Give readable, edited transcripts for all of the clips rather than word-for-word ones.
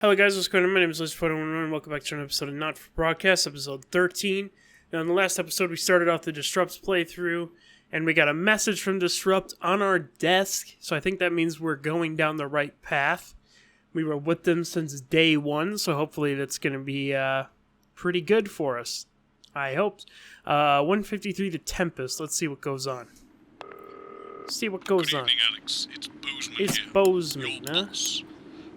Hello guys, what's going on? My name is Liz411 and welcome back to an episode of Not For Broadcast, episode 13. Now in the last episode we started off the Disrupt playthrough, and we got a message from Disrupt on our desk, so I think that means we're going down the right path. We were with them since day one, so hopefully that's going to be pretty good for us. I hope. 153 The Tempest, let's see what goes on. See what goes on. Good evening, Alex. It's Bozeman It's here. Bozeman, Your huh? boss.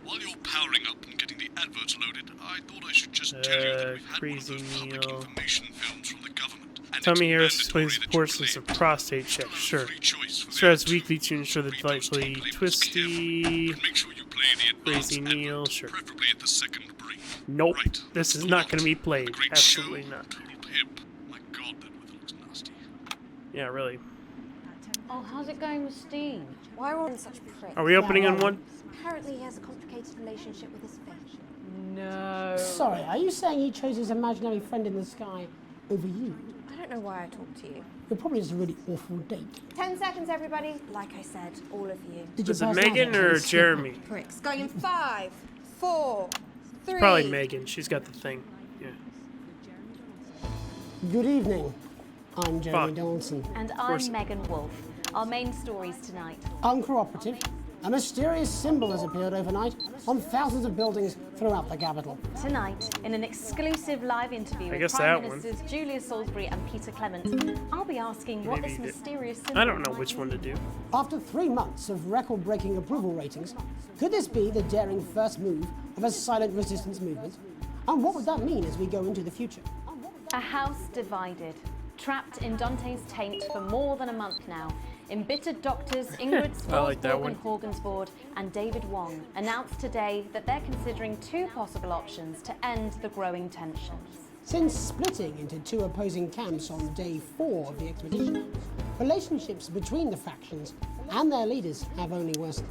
While you're powering up and getting the adverts loaded, I thought I should just tell you that we've had one of those public information films from the government. And Tommy Harris mandatory explains the that you importance of play it. prostate check. Kind of Sure. free choice for the Stress advert. weekly to ensure the Read those delightfully tape labels twisty. carefully, but make sure you play the advanced Crazy Neil, advert, sure. preferably at the second break. Nope. Right. This is The not lot. going to be The played. great Absolutely show. not. Total pimp. My God, that weather looks nasty. Yeah, really. Oh, how's it going with Steve? Why are we all such pricks? Are we opening on one? Apparently he has a complicated relationship with his fish. No. Sorry, are you saying he chose his imaginary friend in the sky over you? I don't know why I talk to you. You're probably just a really awful date. 10 seconds, everybody. Like I said, all of you. Did Is your it personality Megan or change? Jeremy? Pricks. Going in 5, 4, 3. Probably Megan. She's got the thing. Yeah. Good evening. I'm Jeremy Fuck. Donaldson. And course. I'm Megan Wolf. Our main stories tonight. Uncooperative. A mysterious symbol has appeared overnight on thousands of buildings throughout the capital. Tonight, in an exclusive live interview with guess Prime that one. Ministers Julia Salisbury and Peter Clement, I'll be asking what Maybe this you did. mysterious symbol I don't know might which one to do. After 3 months of record-breaking approval ratings, could this be the daring first move of a silent resistance movement? And what would that mean as we go into the future? A house divided, trapped in Dante's taint for more than a month now. Embittered doctors Ingrid I like that one. Horgensvoord and David Wong announced today that they're considering two possible options to end the growing tensions. Since splitting into two opposing camps on day 4 of the expedition, relationships between the factions and their leaders have only worsened.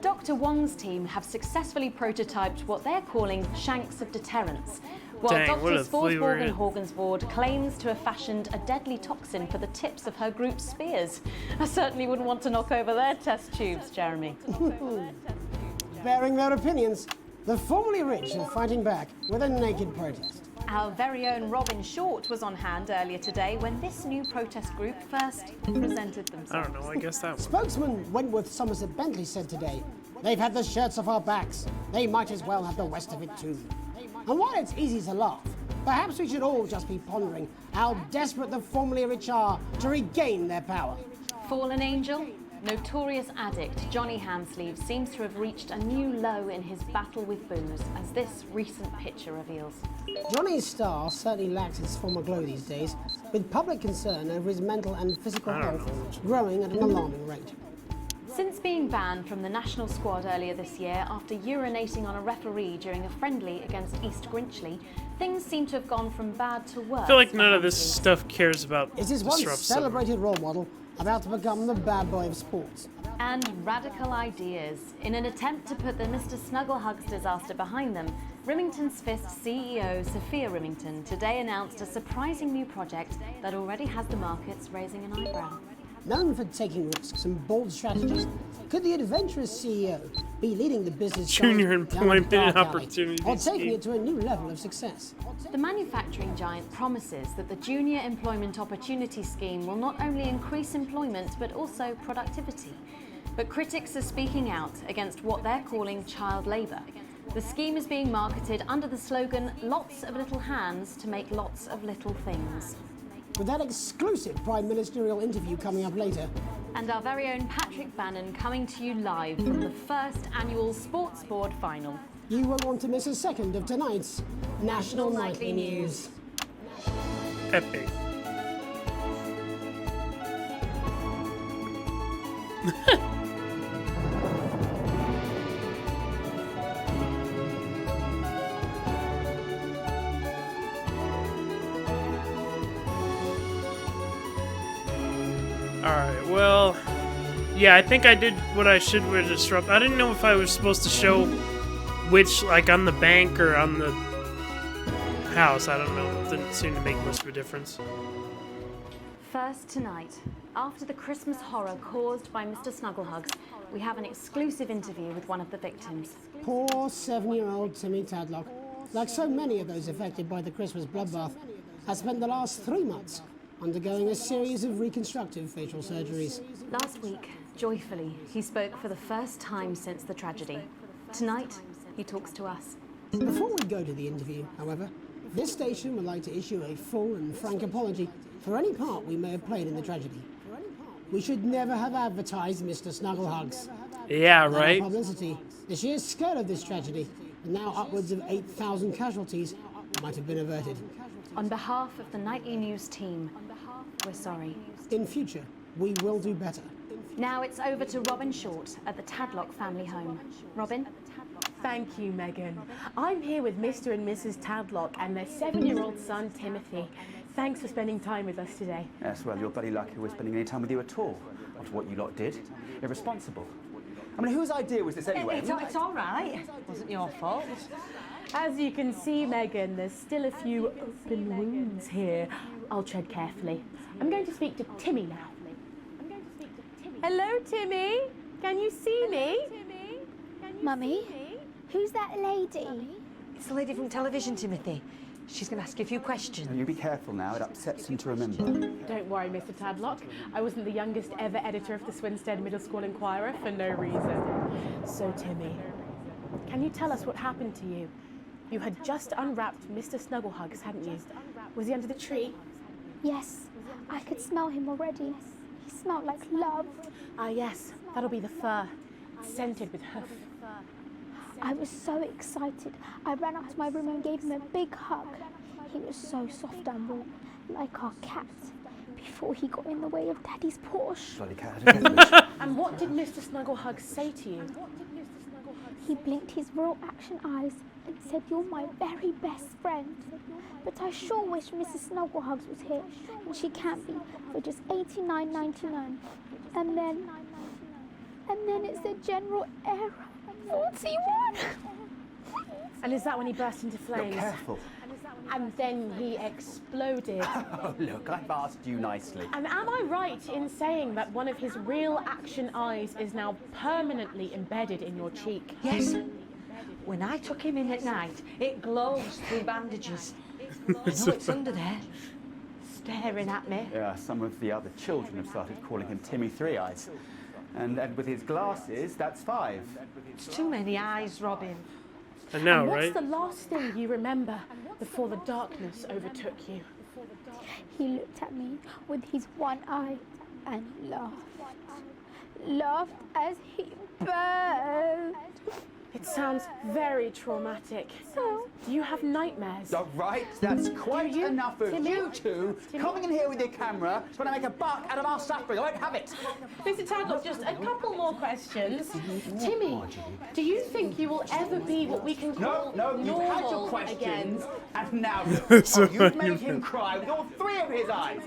Dr. Wong's team have successfully prototyped what they're calling shanks of deterrence, while Dang, what a Dr. flea we're Salisbury in. Horgensvoord claims to have fashioned a deadly toxin for the tips of her group's spears. I certainly wouldn't want to knock over their test tubes, Jeremy. Bearing their opinions, the formerly rich are fighting back with a naked protest. Our very own Robin Short was on hand earlier today when this new protest group first presented themselves. I don't know. I guess that one. Spokesman Wentworth Somerset Bentley said today, "They've had the shirts off our backs. They might as well have the rest of it too." And while it's easy to laugh, perhaps we should all just be pondering how desperate the formerly rich are to regain their power. Fallen angel, notorious addict Johnny Hamsleeve seems to have reached a new low in his battle with booze, as this recent picture reveals. Johnny's star certainly lacks its former glow these days, with public concern over his mental and physical I don't health growing at an alarming rate. Since being banned from the national squad earlier this year after urinating on a referee during a friendly against East Grinchley, things seem to have gone from bad to worse. I feel like for none of this Hamsleeve. stuff cares about Is his once Disrupt celebrated role model about to become the bad boy of sports? And radical ideas. In an attempt to put the Mr. Snugglehugs disaster behind them, Rimington's Fist CEO Sophia Rimington today announced a surprising new project that already has the markets raising an eyebrow. Known for taking risks and bold strategies, could the adventurous CEO be leading the business Junior giant down Employment a dark alley, Opportunity or taking Scheme. it to a new level of success? The manufacturing giant promises that the Junior Employment Opportunity Scheme will not only increase employment but also productivity. But critics are speaking out against what they're calling child labour. The scheme is being marketed under the slogan, "Lots of little hands to make lots of little things." With that exclusive Prime Ministerial interview coming up later, And our very own Patrick Bannon coming to you live from the first annual Sports Board final. you won't want to miss a second of tonight's National Nightly News. Epic. Alright, well, yeah, I think I did what I should with Disrupt. I didn't know if I was supposed to show which, like, on the bank or on the house. I don't know. It didn't seem to make much of a difference. First tonight, after the Christmas horror caused by Mr. Snugglehugs, we have an exclusive interview with one of the victims. Poor 7-year-old Timmy Tadlock, like so many of those affected by the Christmas bloodbath, has spent the last 3 months undergoing a series of reconstructive facial surgeries. Last week, joyfully, he spoke for the first time since the tragedy. Tonight, he talks to us. Before we go to the interview, however, this station would like to issue a full and frank apology for any part we may have played in the tragedy. We should never have advertised Mr. Snugglehugs. Yeah, Our right? publicity, the sheer scale of this tragedy, and now upwards of 8,000 casualties, might have been averted. On behalf of the Nightly News team, we're sorry. In future, we will do better. Now it's over to Robin Short at the Tadlock family home. Robin? Thank you, Megan. I'm here with Mr. and Mrs. Tadlock and their 7-year-old son, Timothy. Thanks for spending time with us today. Yes, well, you're bloody lucky we're spending any time with you at all. After what you lot did. Irresponsible. I mean, whose idea was this anyway? It's all right. It wasn't your fault. As you can see, Megan, there's still a few open wounds here. I'll tread carefully. I'm going to speak to Timmy now. Hello, Timmy. Can you see me? Mummy, who's that lady? It's the lady from television, Timothy. She's going to ask you a few questions. And you be careful now, it upsets him to remember. Don't worry, Mr. Tadlock. I wasn't the youngest ever editor of the Swinstead Middle School Inquirer for no reason. So, Timmy, can you tell us what happened to you? You had just unwrapped Mr. Snugglehugs, hadn't you? Was he under the tree? Yes, I could smell him already. He smelled like love. Ah, yes, that'll be the fur. It's scented with hoof. I was so excited. I ran up to my room and gave him a big hug. He was so soft and warm, like our cat, before he got in the way of Daddy's Porsche. Bloody cat. And what did Mr. Snugglehugs say to you? He blinked his real action eyes and said, "You're my very best friend." But I sure wish Mrs. Snugglehugs was here, and she can't be, for just $89.99. And then it's the general error. 41! And is that when he burst into flames? Be careful. And then he exploded. Oh, look, I've asked you nicely. And am I right in saying that one of his real action eyes is now permanently embedded in your cheek? Yes. When I took him in at night, it glows through bandages. I know it's under there, staring at me. Yeah, some of the other children have started calling him Timmy Three Eyes. And with his glasses, that's 5. It's too many eyes, Robin. I know, And what's right? the last thing you remember before the darkness overtook you? He looked at me with his one eye and laughed. Laughed as he burned. It sounds very traumatic. So, Do you have nightmares? All right, that's quite you, enough of Timmy? you two coming in here with your camera trying to make a buck out of our suffering. I won't have it. Mr. Tadlock, just a couple more questions. Timmy, do you think you will ever be what we can call No, you've had your normal questions, again? and now So you've made him cry with all 3 of his eyes.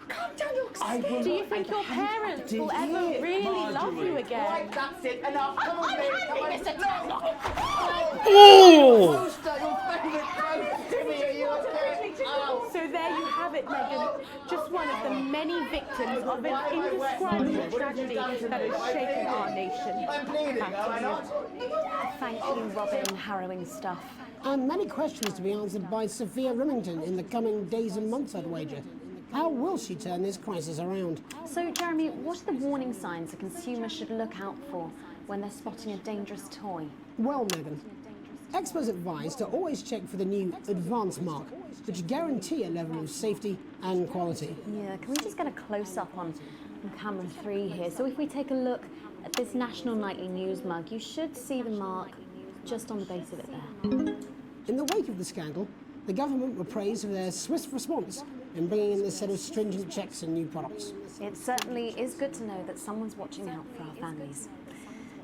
Calm down, you're Do you think your parents will ever really love you again? Right, that's it. Enough. Come on, babe. Come on. Mr. Tadlock. Oh! Poster, your favourite poster. Timmy, are you okay? Oh. So there you have it, Megan. Just one of the many victims of an indescribable tragedy that has shaken our nation. I'm bleeding, am I not? Thank you, Robin. Harrowing stuff. And many questions to be answered by Sophia Remington in the coming days and months, I'd wager. How will she turn this crisis around? So, Jeremy, what are the warning signs a consumer should look out for when they're spotting a dangerous toy? Well, Megan, experts advise to always check for the new Advanced mark, which guarantee a level of safety and quality. Yeah, can we just get a close-up on camera 3 here? So if we take a look at this National Nightly News mug, you should see the mark just on the base of it there. In the wake of the scandal, the government were praised for their swift response in bringing in this set of stringent checks and new products. It certainly is good to know that someone's watching out for our families.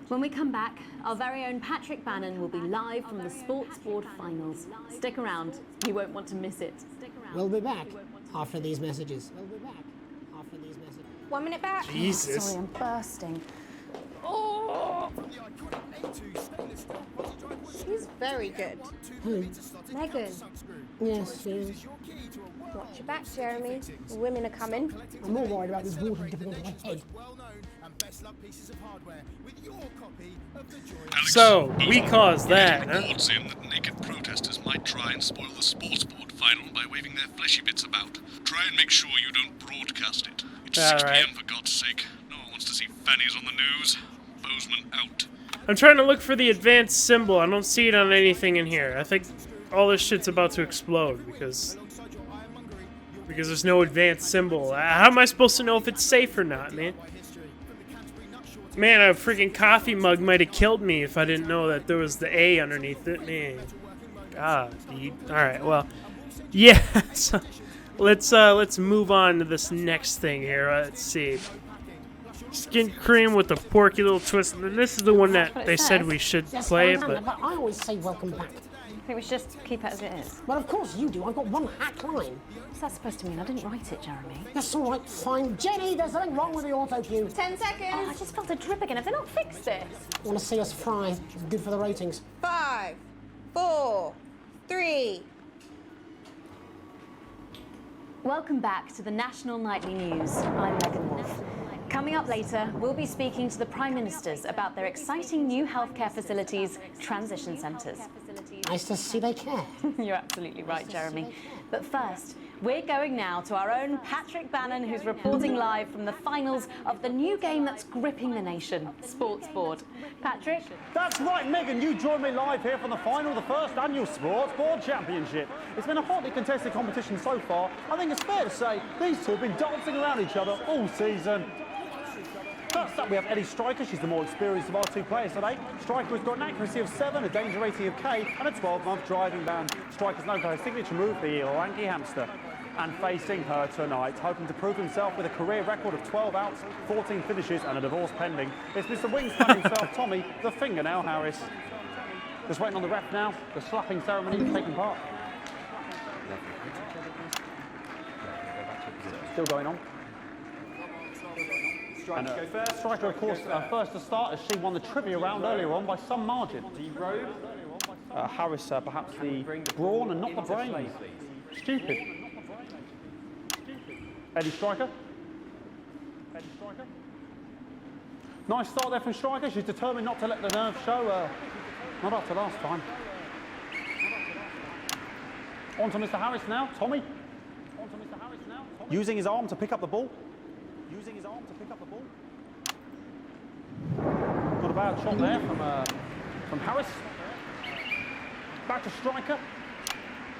When we come back, our very own Patrick Bannon will be live from the Sports Board Finals. Stick around, you won't want to miss it. We'll be back after these messages. 1 minute back. Jesus. Sorry, I'm bursting. She's very good. Megan, Yes, yes. watch your back, Jeremy. The women are coming. I'm more worried about this water dipping into my head. Alex, So, both we caused that, huh? reports in that naked protesters might try and spoil the sports board final by waving their fleshy bits about. Try and make sure you don't broadcast it. It's 6 Alright. p.m. for God's sake. No one wants to see fannies on the news. Bozeman out. I'm trying to look for the advanced symbol. I don't see it on anything in here. I think all this shit's about to explode because there's no advanced symbol. How am I supposed to know if it's safe or not, man? Man, a freaking coffee mug might have killed me if I didn't know that there was the A underneath it. Man, God, dude. All right, well, yeah. So let's move on to this next thing here. Let's see. Skin cream with a porky little twist. And this is the one that they said we should play, but I always say welcome back. I think we should just keep it as it is. Well, of course you do. I've got one hack line. What's that supposed to mean? I didn't write it, Jeremy. That's all right, fine. Jenny, there's something wrong with the auto cue. 10 seconds. Oh, I just felt a drip again. Have they not fixed this? Want to see us fry? It's good for the ratings. 5, 4, 3. Welcome back to the National Nightly News. I'm Megan Wolf. Coming up later, we'll be speaking to the Prime Ministers about their exciting new healthcare facilities, transition centres. Nice to see they care. You're absolutely right, Jeremy. But first, we're going now to our own Patrick Bannon, who's reporting live from the finals of the new game that's gripping the nation, Sports Board. Patrick? That's right, Megan. You join me live here from the final of the first annual Sports Board Championship. It's been a hotly contested competition so far. I think it's fair to say these two have been dancing around each other all season. First up, we have Eddie Striker. She's the more experienced of our two players today. Striker has got an accuracy of 7, a danger rating of K, and a 12-month driving ban. Striker's known for her signature move, the lanky hamster. And facing her tonight, hoping to prove himself with a career record of 12 outs, 14 finishes, and a divorce pending, it's Mr. Wingspan himself, Tommy, the Fingernail Harris. Just waiting on the ref now. The slapping ceremony is taking part. Still going on. Striker go first. Striker, of course, first to start as she won the trivia round earlier on by some margin. Harris, perhaps the brawn and not the brain. Stupid. Eddie Striker. Eddie Striker. Nice start there from Striker. She's determined not to let the nerves show. Not after last time. On to Mr. Harris now. Tommy. On to Mr. Harris now. Tommy. Using his arm to pick up the ball. Using his arm to pick up the ball. Got a bad shot there from Harris. Back to Striker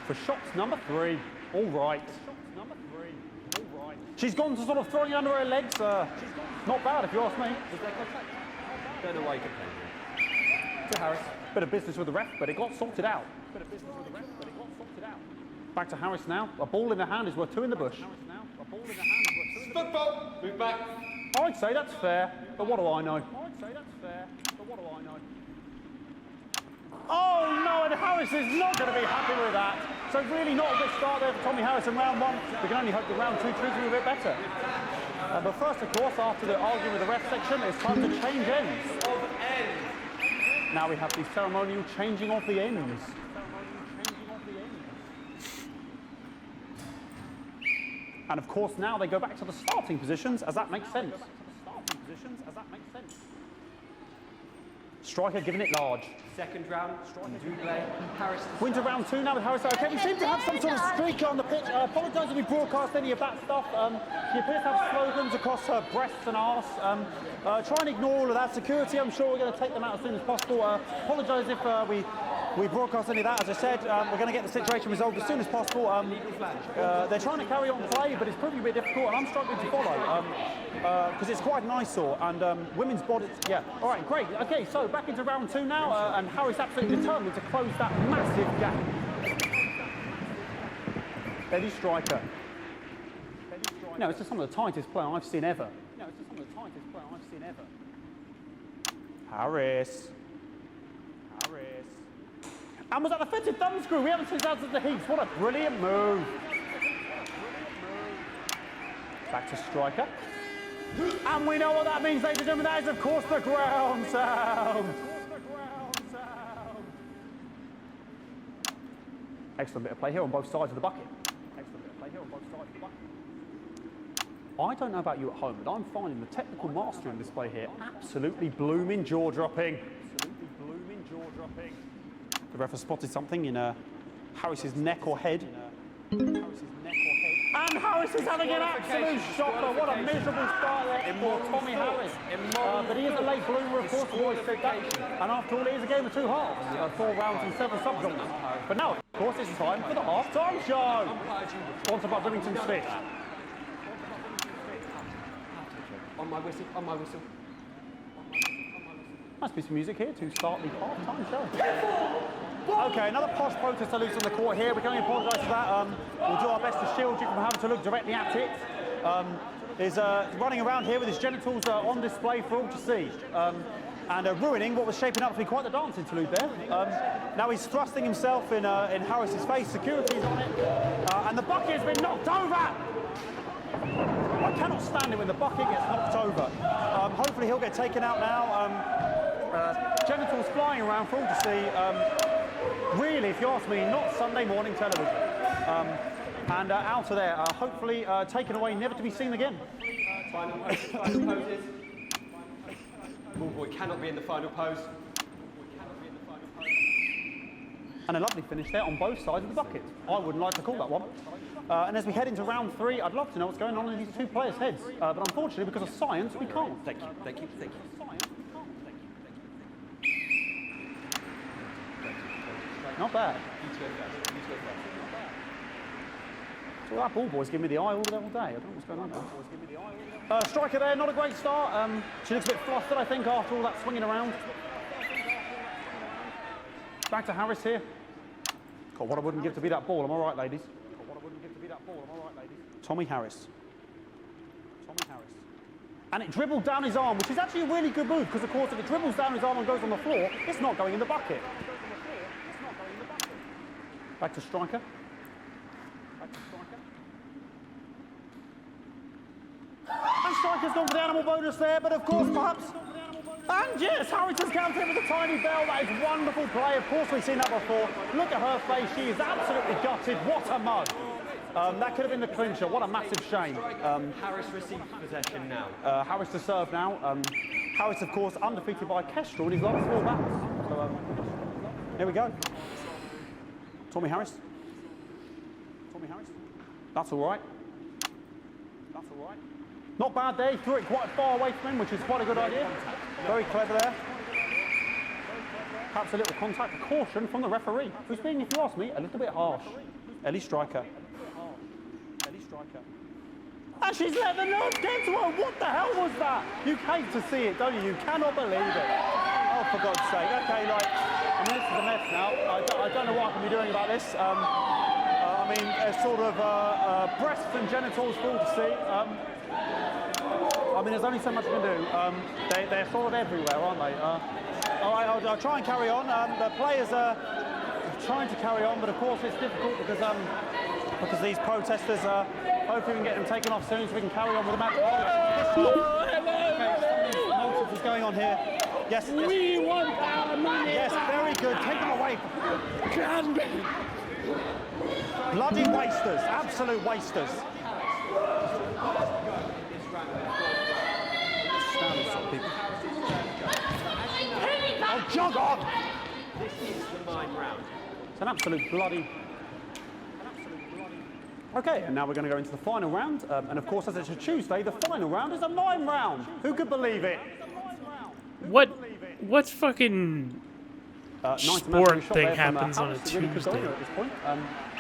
for shots number 3. All right. Shots number 3. All right. She's gone to sort of throwing it under her legs. Not bad if you ask me. Don't know why you complain. To Harris. Bit of business with the ref, but it got sorted out. Bit of business with the ref, but it got sorted out. Back to Harris now. A ball in the hand is worth 2 in the bush. Football. Move back. I'd say that's fair, but what do I know? I'd say that's fair, but what do I know? Oh no, and Harris is not going to be happy with that. So really not a good start there for Tommy Harris in round 1. We can only hope that round 2 treats him a bit better. But first, of course, after the argument with the ref section, it's time to change ends. Now we have the ceremonial changing of the ends. And of course, now they go back to the starting positions, as that makes sense. Striker giving it large. Second round, Harris. Winter round 2 now with Harris. Okay, we seem to have some sort of streaker on the pitch. I apologise if we broadcast any of that stuff. She appears to have slogans across her breasts and arse. Try and ignore all of that. Security, I'm sure we're going to take them out as soon as possible. Apologise if we broadcast any of that. As I said, we're going to get the situation resolved as soon as possible. They're trying to carry on play, but it's proving a bit difficult, and I'm struggling to follow because it's quite an eyesore. And women's bodies, yeah. All right, great. Okay, so back into round 2 now, and Harris absolutely determined to close that massive gap. Eddie Striker. No, it's just some of the tightest play I've seen ever. Harris. And was that the fitted thumb screw? We haven't seen that since the heats. What a brilliant move. Back to Striker. And we know what that means, ladies and gentlemen. That is, of course, the ground sound. Excellent bit of play here on both sides of the bucket. I don't know about you at home, but I'm finding the technical mastering display here absolutely blooming jaw-dropping. Absolutely blooming jaw-dropping. The ref has spotted something in Harris's neck or head. And Harris is having an absolute shocker. What a miserable start there for Tommy Harris. But he is a late bloomer, of course, I've always said that. And after all, it is a game of 2 halves. 4 rounds and 7 subgenres. But now, of course, it's time for the half-time show. Sponsored by Remington Smith. On my whistle, on my whistle. Must be some music here to start the half-time show. Okay, another posh protester loose on the court here. We can only apologise for that. We'll do our best to shield you from having to look directly at it. Is running around here with his genitals on display for all to see. And ruining what was shaping up to be quite the dance interlude there. Now he's thrusting himself in Harris's face. Security's on it. And the bucket has been knocked over. I cannot stand it when the bucket gets knocked over. Hopefully he'll get taken out now. Genitals flying around for all to see. Really, if you ask me, not Sunday morning television. And out of there, hopefully taken away, never to be seen again. Final poses. Ball boy cannot be in the final pose. And a lovely finish there on both sides of the bucket. I wouldn't like to call that one. And as we head into round 3, I'd love to know what's going on in these 2 players' heads. But unfortunately, because of science, we can't. Thank you, thank you, thank you. Not bad. So that ball boy's giving me the eye all day. I don't know what's going on there. Striker there, not a great start. She looks a bit flustered, I think, after all that swinging around. Back to Harris here. God, what I wouldn't give to be that ball. Am I right, ladies? Tommy Harris. And it dribbled down his arm, which is actually a really good move, because, of course, if it dribbles down his arm and goes on the floor, it's not going in the bucket. Back to striker. And striker's gone for the animal bonus there, but of course, perhaps. And yes, Harris has countered with a tiny bell. That is wonderful play. Of course, we've seen that before. Look at her face. She is absolutely gutted. What a mug. That could have been the clincher. What a massive shame. Harris receives possession now. Harris to serve now. Harris, of course, undefeated by Kestrel in his last 4 battles. So, here we go. Tommy Harris. That's all right. Not bad there. He threw it quite far away from him, which is quite a good idea. Very clever there. Perhaps a little contact. Caution from the referee, who's being, if you ask me, a little bit harsh. Ellie Striker. And she's let the nerve get to her. What the hell was that? You hate to see it, don't you? You cannot believe it. Oh, for God's sake. Okay, like, I mean, this is a mess now. I don't know what I can be doing about this. I mean, sort of breasts and genitals for all to see. I mean, there's only so much I can do. They're sort of everywhere, aren't they? All right, I'll try and carry on. The players are trying to carry on, but of course it's difficult because these protesters, hopefully we can get them taken off soon so we can carry on with the match. Nonsense is going on here. Yes. We want our money. Yes, very good. Take them away. Bloody wasters, absolute wasters. Oh, jog on! This is the mime round. It's an absolute bloody... Okay, and now we're going to go into the final round. And of course, as it's a Tuesday, the final round is a mime round. Who could believe it? What fucking sport thing happens on a Tuesday? At this point.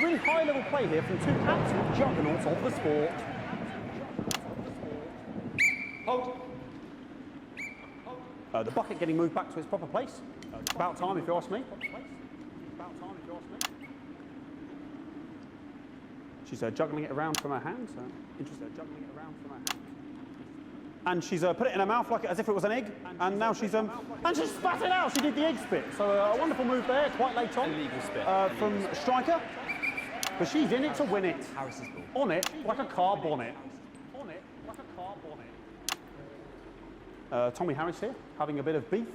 Really high-level play here from 2 absolute juggernauts of the sport. Hold. The bucket getting moved back to its proper place. About time, if you ask me. She's juggling it around from her hand. Interesting. And she's put it in her mouth like as if it was an egg. And now she's and she spat it out. She did the egg spit. So a wonderful move there. Quite late on. Illegal spit. From Striker. But she's in it to win it. Harris's ball. On it like a car bonnet. Tommy Harris here, having a bit of beef.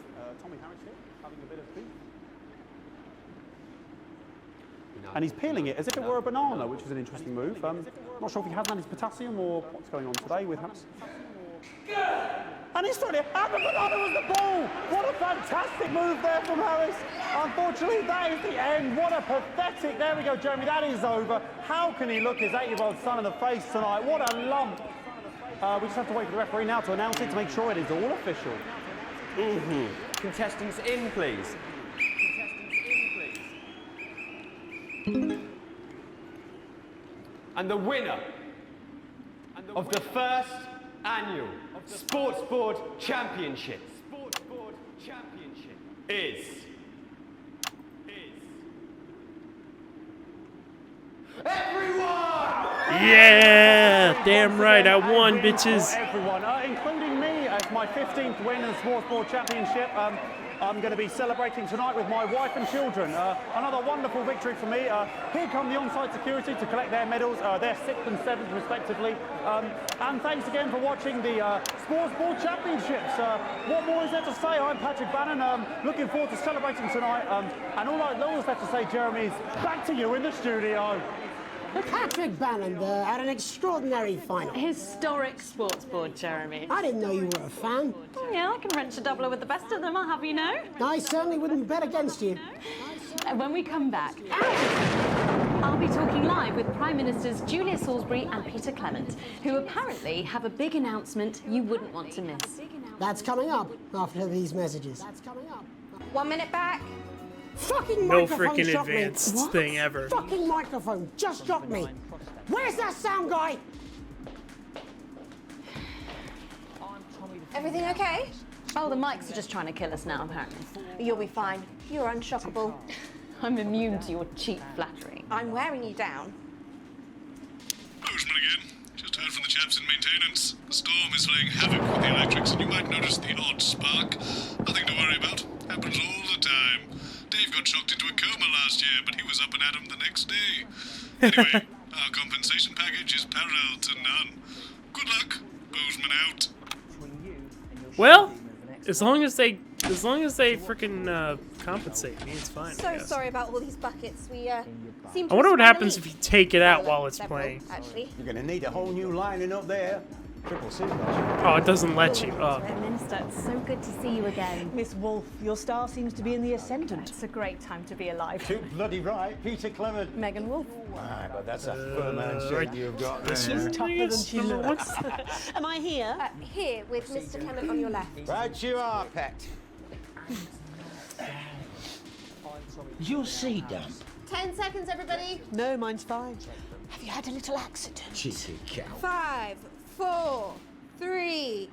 and he's peeling it as if it were a banana, which is an interesting move. Not sure if he has managed potassium or what's going on today with him. And he's throwing it, and the banana was the ball! What a fantastic move there from Harris. Unfortunately, that is the end. What a pathetic, there we go, Jeremy, that is over. How can he look his 8-year-old son in the face tonight? What a lump. We just have to wait for the referee now to announce it to make sure it is all official. Contestants in, please. And the winner of the first annual Sports Board Championship is everyone! Yeah! Damn right, I won, bitches. Everyone, including me, as my 15th win in the Sports Board Championship. I'm going to be celebrating tonight with my wife and children. Another wonderful victory for me. Here come the on-site security to collect their medals, their 6th and 7th respectively. And thanks again for watching the Sports Board Championships. What more is there to say? I'm Patrick Bannon, looking forward to celebrating tonight. And all that's left to say, Jeremy, is back to you in the studio. Patrick Bannon there had an extraordinary final. Historic sports board, Jeremy. I didn't know you were a fan. Oh, yeah, I can wrench a doubler with the best of them, I'll have you know. I certainly wouldn't bet against you. When we come back, I'll be talking live with Prime Ministers Julia Salisbury and Peter Clement, who apparently have a big announcement you wouldn't want to miss. That's coming up after these messages. 1 minute back. Fucking No microphone freaking dropped me. advanced thing ever. Fucking microphone just dropped me. Where's that sound guy? Everything okay? Oh, the mics are just trying to kill us now, apparently. You'll be fine. You're unshockable. I'm immune to your cheap flattery. I'm wearing you down. Bozeman again. Just heard from the chaps in maintenance. The storm is playing havoc with the electrics, and you might notice the odd spark. Nothing to worry about. Happens all the time. Dave got shocked into a coma last year, but he was up and at 'em the next day. Anyway, our compensation package is parallel to none. Good luck. Bozeman out. Well, as long as they freaking compensate me, it's fine. I So guess. sorry about all these buckets. We seem to I wonder what have happens if spun you take it out Well, while it's several, playing. Actually. You're going to need a whole new lining up there. Triple C. Oh, it doesn't let you. Oh. Minister, it's so good to see you again. Miss Wolfe, your star seems to be in the ascendant. It's a great time to be alive. Too bloody right, Peter Clement. Megan Wolfe. Aye, but that's a firm handshake you've got there. She's tougher than she looks. Am I here? Here with Mr. Clement on your left. Right you are, pet. You'll see, Dan. 10 seconds, everybody. No, mine's fine. Have you had a little accident? Cheeky cow. 5, 4, 3.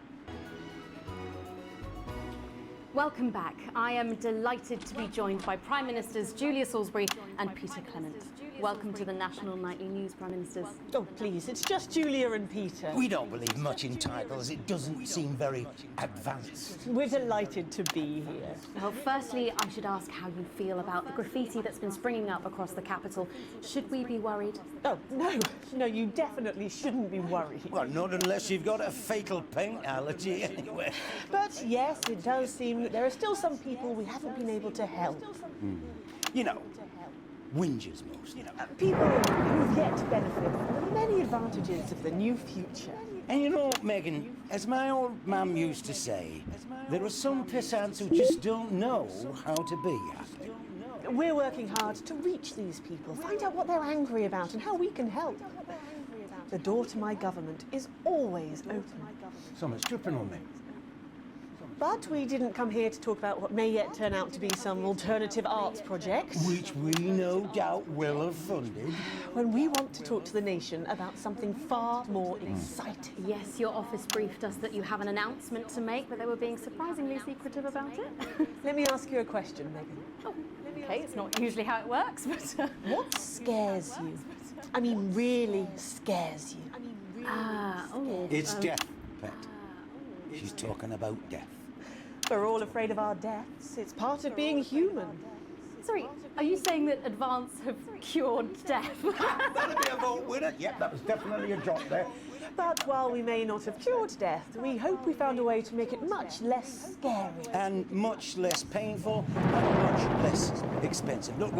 Welcome back. I am delighted to be joined by Prime Ministers Julia Salisbury and Peter Clement. Welcome to the National Nightly News, Prime Ministers. Oh, please, it's just Julia and Peter. We don't believe much in titles. It doesn't seem very advanced. We're delighted to be here. Well, firstly, I should ask how you feel about the graffiti that's been springing up across the capital. Should we be worried? Oh, no, you definitely shouldn't be worried. Well, not unless you've got a fatal paint allergy anyway. But yes, it does seem that there are still some people we haven't been able to help. You know, whingers most. People who've yet to benefit from the many advantages of the new future. And you know, Megan, as my old mum used to say, there are some pissants who just don't know how to be happy. We're working hard to reach these people, find out what they're angry about and how we can help. The door to my government is always open. Someone's tripping on me. But we didn't come here to talk about what may yet turn out to be some alternative arts project. Which we no doubt will have funded. When we want to talk to the nation about something far more exciting. Yes, your office briefed us that you have an announcement to make, but they were being surprisingly secretive about it. Let me ask you a question, Megan. Oh, okay, it's not usually how it works, but... What scares you? I mean, really scares you? It's death, pet. She's talking about death. We're all afraid of our deaths. It's part of being human. Sorry, are you saying that Advance have cured death? That'll be a vote winner. Yep, that was definitely a drop there. But while we may not have cured death, we hope we found a way to make it much less scary. And much less painful and much less expensive. Look,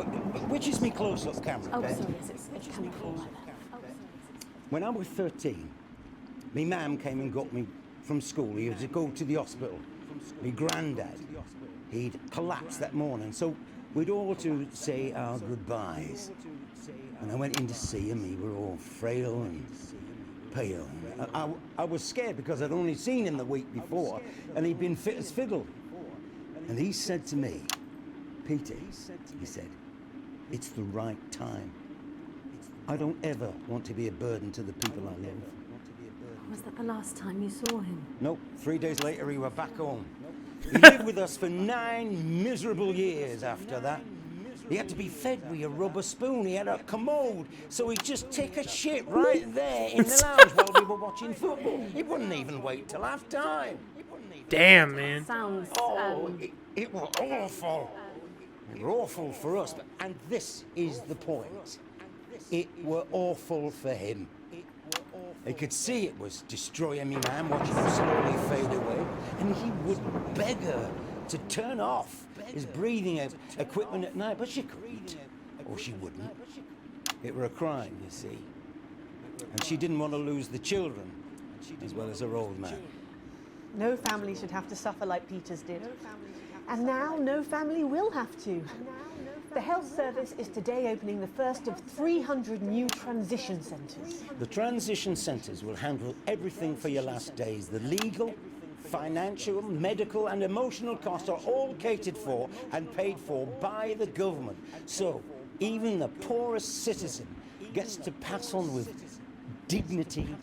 which is me close-up camera? Oh, Ben? sorry, yes, it's chemical like that. When I was 13, me mum came and got me from school. He had to go to the hospital. Me granddad, he'd collapsed that morning, so we'd all to say our goodbyes. And I went in to see him. He were all frail and pale. I was scared because I'd only seen him the week before, and he'd been fit as fiddle. And he said to me, Peter, he said, it's the right time. I don't ever want to be a burden to the people I love. Was that the last time you saw him? Nope, 3 days later he were back home. He lived with us for 9 miserable years after that. He had to be fed with a rubber spoon. He had a commode, so he'd just take a shit right there in the lounge while we were watching football. He wouldn't even wait till half time. Damn, man. Sounds. It was awful. It were awful for us, and this is the point. It were awful for him. He could see it was destroying me, man, watching him slowly fade away, and he would beg her to turn off his breathing equipment at night, but she couldn't, or she wouldn't. It were a crime, you see. And she didn't want to lose the children, as well as her old man. No family should have to suffer like Peter's did. And now no family will have to. The health service is today opening the first of 300 new transition centres. The transition centres will handle everything for your last days. The legal, financial, medical and emotional costs are all catered for and paid for by the government. So even the poorest citizen gets to pass on with dignity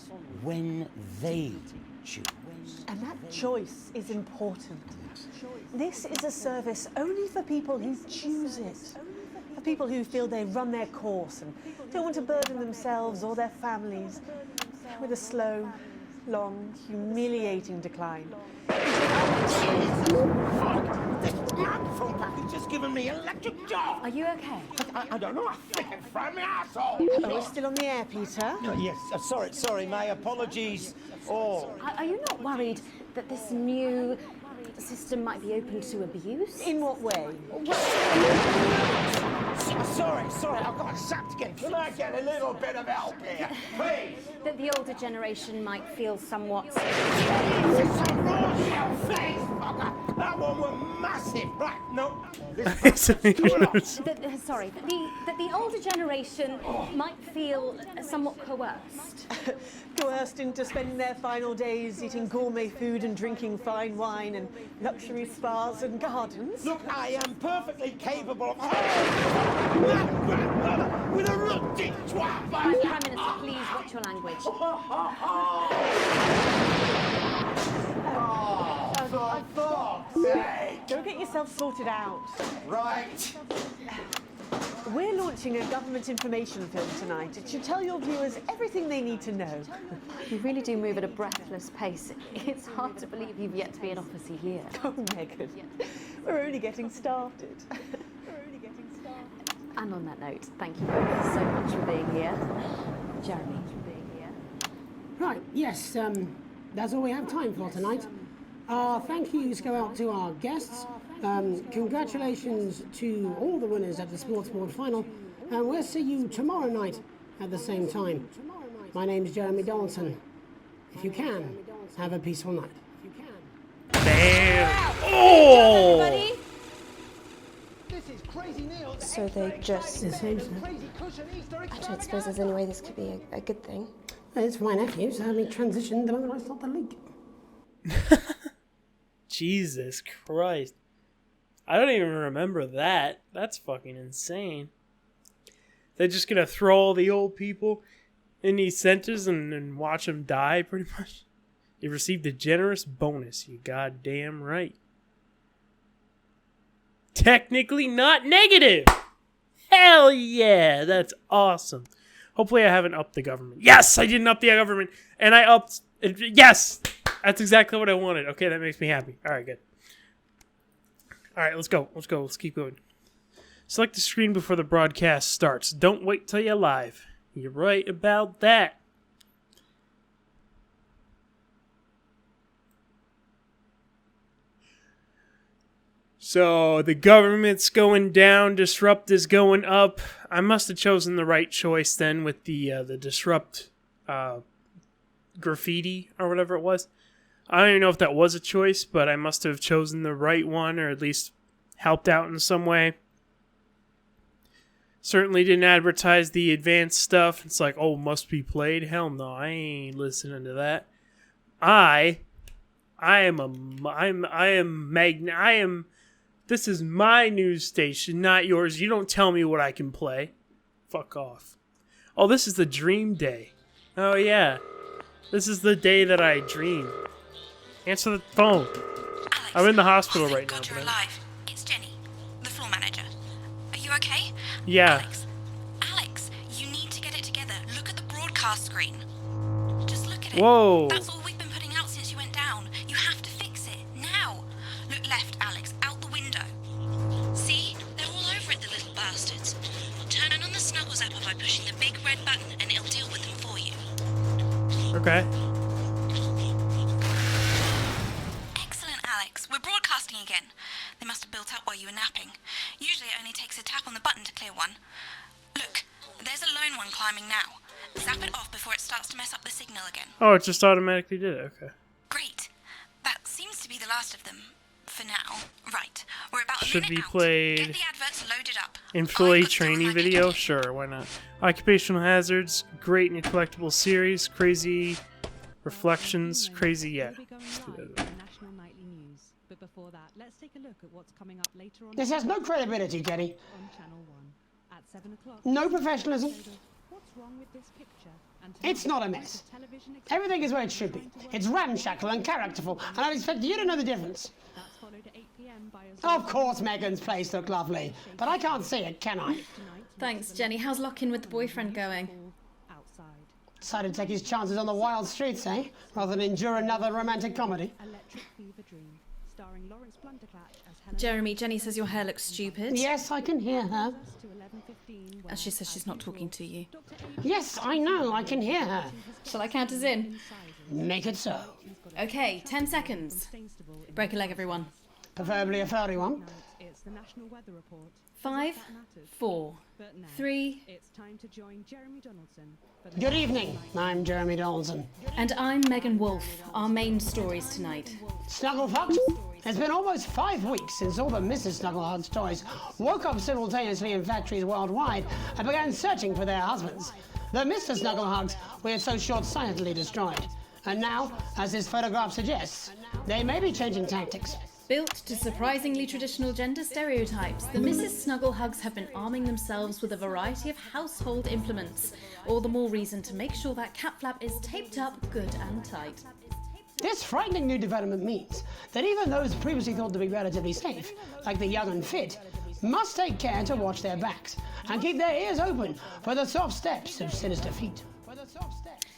when they choose. And that choice is important. This is a service only for people who choose it. For people who feel they run their course and don't want to burden themselves or their families with a slow, long, humiliating decline. This microphone package has given me electric shock. Are you okay? I don't know. I think it fried my asshole. Are we still on the air, Peter? Yes. Sorry. My apologies. All. Are you not worried that this new system might be open to abuse? In what way? Sorry. I've got sapped again. Can I get a little bit of help here, please? That the older generation might feel somewhat. It's a raw shell face, fucker. That one was massive. Right, no. That the older generation might feel somewhat coerced. Coerced into spending their final days eating gourmet food and drinking fine wine and luxury spas and gardens. Look, I am perfectly capable of... with a rooted twat. Prime Minister, please watch your language. For fuck's sake. Go get yourself sorted out. Right. We're launching a government information film tonight. It should tell your viewers everything they need to know. You really do move at a breathless pace. It's hard to believe you've yet to be an officer here. Oh, Megan, we're only getting started. And on that note, thank you both so much for being here. Jeremy. Right, yes, that's all we have time for tonight. Our thank yous go out to our guests. Congratulations to all the winners at the Sports Board final. And we'll see you tomorrow night at the same time. My name's Jeremy Donaldson. If you can, have a peaceful night. Damn. Oh! So they just... It seems so. I don't suppose there's any way this could be a good thing. It's for my nephew, so we transitioned the moment I saw the leak. Jesus Christ. I don't even remember that. That's fucking insane. They're just gonna throw all the old people in these centers and watch them die, pretty much. You received a generous bonus, you goddamn right. Technically not negative! Hell yeah, that's awesome. Hopefully I haven't upped the government. Yes, I didn't up the government. And I upped... Yes! That's exactly what I wanted. Okay, that makes me happy. Alright, good. Alright, let's go. Let's keep going. Select the screen before the broadcast starts. Don't wait till you're live. You're right about that. So the government's going down, Disrupt is going up. I must have chosen the right choice then with the Disrupt graffiti or whatever it was. I don't even know if that was a choice, but I must have chosen the right one, or at least helped out in some way. Certainly didn't advertise the advanced stuff. It's like, oh, must be played. Hell no, I ain't listening to that. This is my news station, not yours. You don't tell me what I can play. Fuck off. Oh, this is the dream day. Oh yeah, this is the day that I dream. Answer the phone. Alex, I'm in the hospital right now. God, you're alive. It's Jenny, the floor manager. Are you okay? Yeah. Alex, you need to get it together. Look at the broadcast screen. Just look at it. Whoa. That's all we've been putting out since you went down. You have to fix it now. Look left, Alex, out the window. See? They're all over it, the little bastards. Turn on the Snuggles app by pushing the big red button and it'll deal with them for you. Okay. Alex, we're broadcasting again. They must have built up while you were napping. Usually it only takes a tap on the button to clear one. Look, there's a lone one climbing now. Zap it off before it starts to mess up the signal again. Oh, it just automatically did it. Okay. Great. That seems to be the last of them. For now. Right. We're about a Should minute be out. played. Get the adverts loaded up. Employee training video? Sure, why not? Occupational hazards, great and collectible series, crazy reflections, crazy, yeah. But before that, let's take a look at what's coming up later on. This has no credibility, Jenny. On Channel 1 at 7 o'clock. No professionalism. What's wrong with this picture? It's not a mess. Everything is where it should be. It's ramshackle and characterful, and I expect you to know the difference. That's followed at 8 p.m. by Of course Megan's place looked lovely, but I can't see it, can I? Thanks, Jenny. How's lock-in with the boyfriend going? Decided to take his chances on the wild streets, eh? Rather than endure another romantic comedy. Jeremy, Jenny says your hair looks stupid. Yes, I can hear her. And she says she's not talking to you. Yes, I know, I can hear her. Shall I count us in? Make it so. Okay, 10 seconds. Break a leg, everyone. Preferably a furry one. 5, 4, 3. It's time to join Jeremy Donaldson. Good evening, I'm Jeremy Donaldson. And I'm Megan Wolfe. Our main stories tonight. Snugglefucked? It's been almost 5 weeks since all the Mrs. Snugglehugs toys woke up simultaneously in factories worldwide and began searching for their husbands. The Mr. Snugglehugs were so short-sightedly destroyed. And now, as this photograph suggests, they may be changing tactics. Built to surprisingly traditional gender stereotypes, the Mrs. Snugglehugs have been arming themselves with a variety of household implements. All the more reason to make sure that cat flap is taped up good and tight. This frightening new development means that even those previously thought to be relatively safe, like the young and fit, must take care to watch their backs and keep their ears open for the soft steps of sinister feet.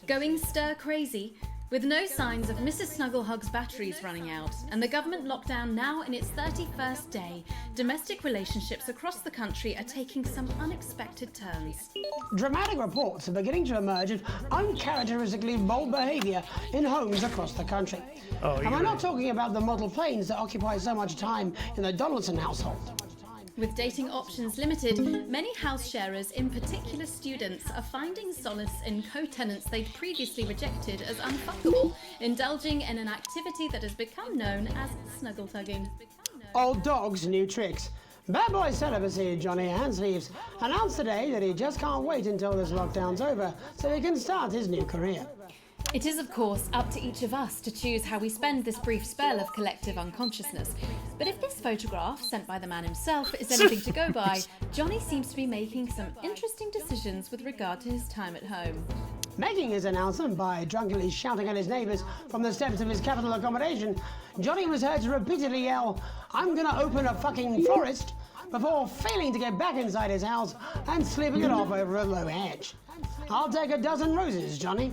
Going stir crazy, with no signs of Mrs. Snugglehug's batteries running out, and the government lockdown now in its 31st day, domestic relationships across the country are taking some unexpected turns. Dramatic reports are beginning to emerge of uncharacteristically bold behaviour in homes across the country. And we're not talking about the model planes that occupy so much time in the Donaldson household. With dating options limited, many house sharers, in particular students, are finding solace in co-tenants they'd previously rejected as unfuckable, indulging in an activity that has become known as snuggle tugging. Old dogs, new tricks. Bad boy celibacy Johnny Handsleeves announced today that he just can't wait until this lockdown's over so he can start his new career. It is, of course, up to each of us to choose how we spend this brief spell of collective unconsciousness. But if this photograph, sent by the man himself, is anything to go by, Johnny seems to be making some interesting decisions with regard to his time at home. Making his announcement by drunkenly shouting at his neighbours from the steps of his capital accommodation, Johnny was heard to repeatedly yell, "I'm gonna open a fucking florist," before failing to get back inside his house and slipping it off over a low hedge. I'll take a dozen roses, Johnny.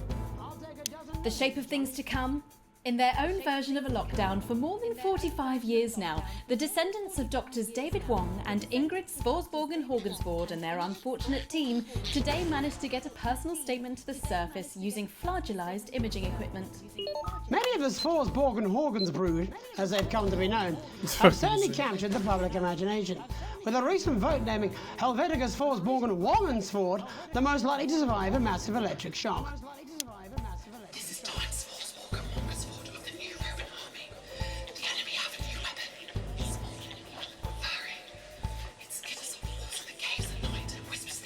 The shape of things to come? In their own version of a lockdown for more than 45 years now, the descendants of Doctors David Wong and Ingrid Svorsborgen-Horgensvoord and their unfortunate team today managed to get a personal statement to the surface using flagellized imaging equipment. Many of the Svorsborgen-Horgensvoord, as they've come to be known, have certainly captured the public imagination, with a recent vote naming Helvetica Svorsborgen-Wongensvoord the most likely to survive a massive electric shock.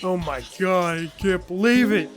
Oh my god, I can't believe it.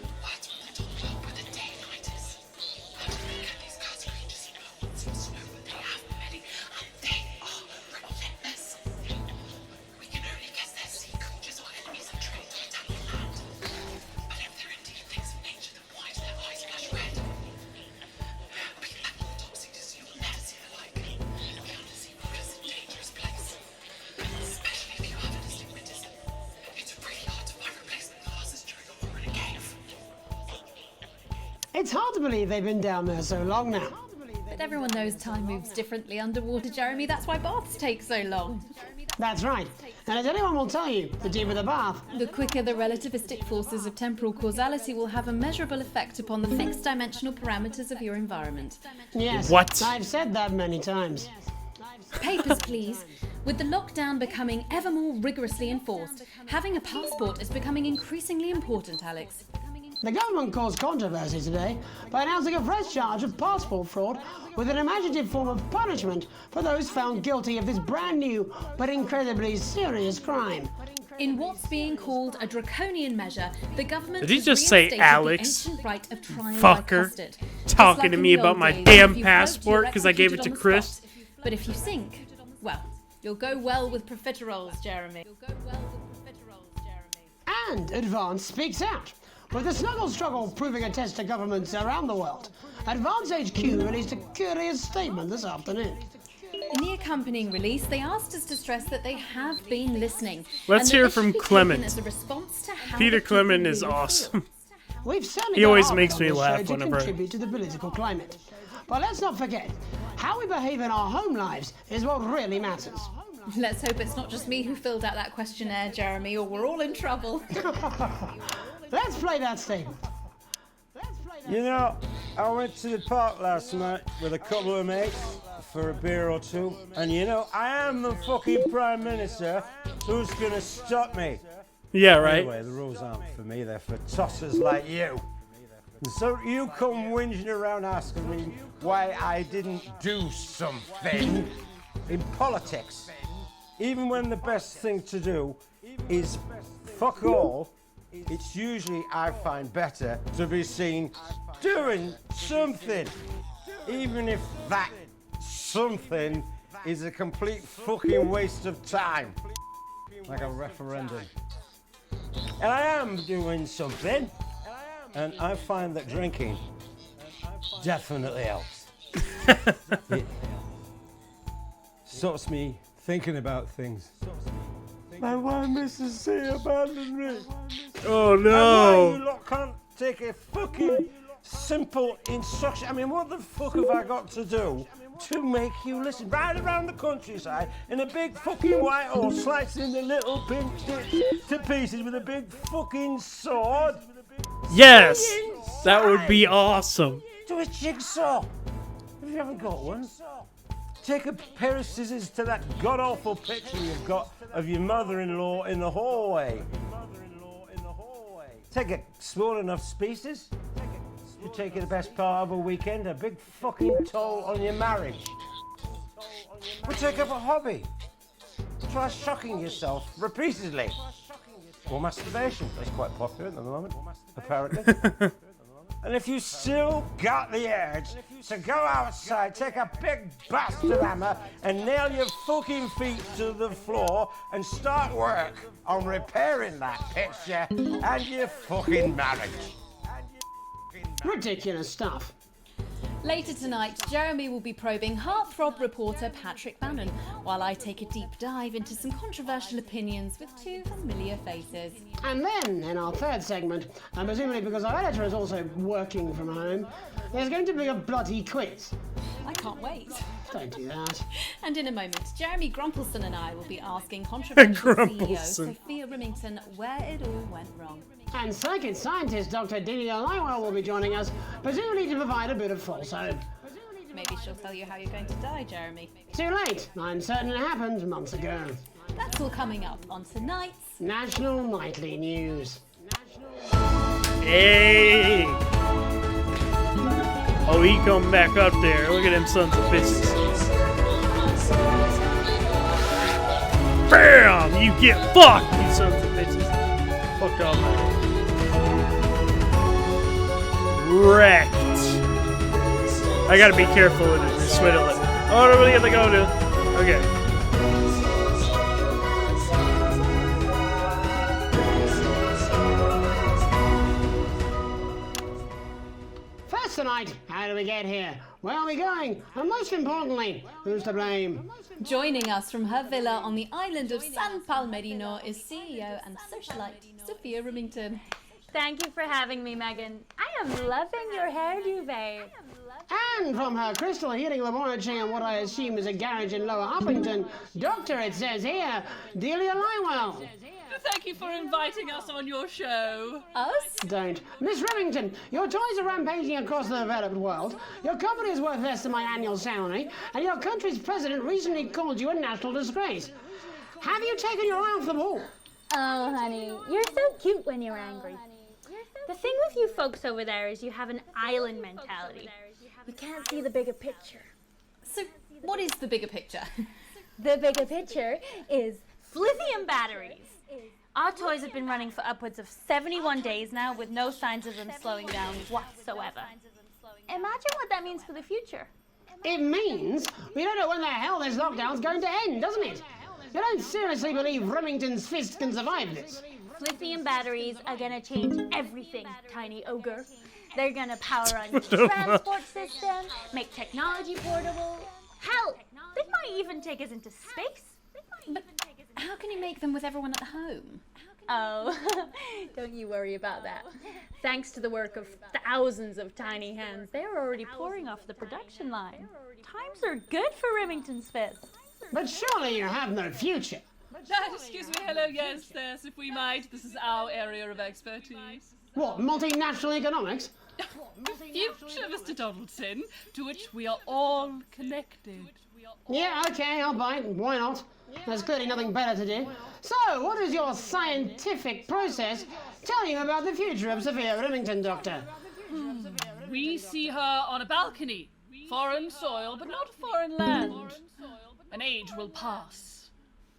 It's hard to believe they've been down there so long now. But everyone knows time moves differently underwater, Jeremy. That's why baths take so long. That's right. And as anyone will tell you, the deeper the bath, the quicker the relativistic forces of temporal causality will have a measurable effect upon the fixed dimensional parameters of your environment. Yes, what? I've said that many times. Papers, please. With the lockdown becoming ever more rigorously enforced, having a passport is becoming increasingly important, Alex. The government caused controversy today by announcing a fresh charge of passport fraud with an imaginative form of punishment for those found guilty of this brand new but incredibly serious crime. In what's being called a draconian measure, the government Did he has just say reinstated Alex? the ancient right of trial Fucker. by custard. Talking Just to like me in the about old my days, damn if you passport float, because I gave it to you're Chris. executed on the spot. But if you sink, well, you'll go well with profiteroles, Jeremy. You'll go well with profiteroles, Jeremy. And Advance speaks out. With the snuggle struggle proving a test to governments around the world, Advance HQ released a curious statement this afternoon. In the accompanying release, they asked us to stress that they have been listening. Let's hear from Clement. As a response to how Peter the Clement people is really awesome. We've certainly He got always our makes on me this laugh show to whenever contribute to the political climate. But let's not forget, how we behave in our home lives is what really matters. Let's hope it's not just me who filled out that questionnaire, Jeremy, or we're all in trouble. Let's play that statement. You know, I went to the park last night with a couple of mates for a beer or two, and you know, I am the fucking Prime Minister. Who's gonna stop me? Yeah, right. Anyway, the rules aren't for me, they're for tossers like you. And so you come whinging around asking me why I didn't do something in politics. Even when the best thing to do is fuck all, it's usually, I find, better to be seen doing something, even if that something is a complete fucking waste of time. Like a referendum. And I am doing something, and I find that drinking definitely helps. It stops me thinking about things. Like why Mrs. C abandoned me. Oh And no. why you lot can't take a fucking simple instruction. I mean, what the fuck have I got to do to make you listen? Right around the countryside in a big fucking white horse, slicing the little pink shit to pieces with a big fucking sword. Yes, that would be awesome. Do a jigsaw. If you haven't got one, take a pair of scissors to that god-awful picture you've got of your mother-in-law in the hallway. Take a small enough species. You're taking the best part of a weekend, a big fucking toll on your marriage. But take up a hobby. Try shocking yourself repeatedly. Or masturbation. That's quite popular at the moment, apparently. And if you still got the urge to go outside, take a big bastard hammer and nail your fucking feet to the floor and start work on repairing that picture and your fucking marriage. Ridiculous stuff. Later tonight, Jeremy will be probing heartthrob reporter Patrick Bannon, while I take a deep dive into some controversial opinions with two familiar faces. And then, in our third segment, and presumably because our editor is also working from home, there's going to be a bloody quiz. I can't wait. Don't do that. And in a moment, Jeremy Grumpelson and I will be asking controversial CEO Grumpelson. Sophia Remington where it all went wrong. And psychic scientist Dr. Delia Lywell will be joining us, presumably to provide a bit of false hope. Maybe she'll tell you how you're going to die, Jeremy. Too late. I'm certain it happened months ago. That's all coming up on tonight's National Nightly News. Hey! Oh, he come back up there. Look at them sons of bitches. Bam! You get fucked, you sons of bitches. Fuck off, man. Wrecked. I gotta be careful with it. This way to let me. Oh, I don't really get to go to. Okay. First tonight, how do we get here? Where are we going? And most importantly, who's to blame? Joining us from her villa on the island of San Palmerino is CEO and socialite Sophia Remington. Thank you for having me, Megan. I am loving your hairdo, babe. And from her crystal healing laboratory in what I assume is a garage in Lower Uppington, Doctor, it says here, Delia Lywell. Thank you for inviting us on your show. Us? Don't. Miss Remington, your toys are rampaging across the developed world, your company is worth less than my annual salary, and your country's president recently called you a national disgrace. Have you taken your eye off the ball? Oh, honey, you're so cute when you're angry. The thing with you folks over there is you have an island mentality. You can't see the bigger picture. So, what is the bigger picture? The bigger picture is lithium batteries. Our toys have been running for upwards of 71 days now with no signs of them slowing down whatsoever. Imagine what that means for the future. It means we don't know when the hell this lockdown's going to end, doesn't it? You don't seriously believe Remington's fist can survive this? Lithium batteries are gonna change everything, tiny ogre. They're gonna power on your transport system, make technology portable. Hell, they might even take us into space. But how can you make them with everyone at home? Oh, don't you worry about that. Thanks to the work of thousands of tiny hands, they're already pouring off the production line. Times are good for Remington's fist. But surely you have no future. Excuse me, hello, yes, if we might. This is our area of expertise. What, multinational economics? The future, Mr. Donaldson, to which we are all connected. Yeah, okay, I'll bite. Why not? There's clearly nothing better to do. So, what does your scientific process tell you about the future of Sophia Remington, Doctor? We see her on a balcony. Foreign soil, but not foreign land. An age will pass.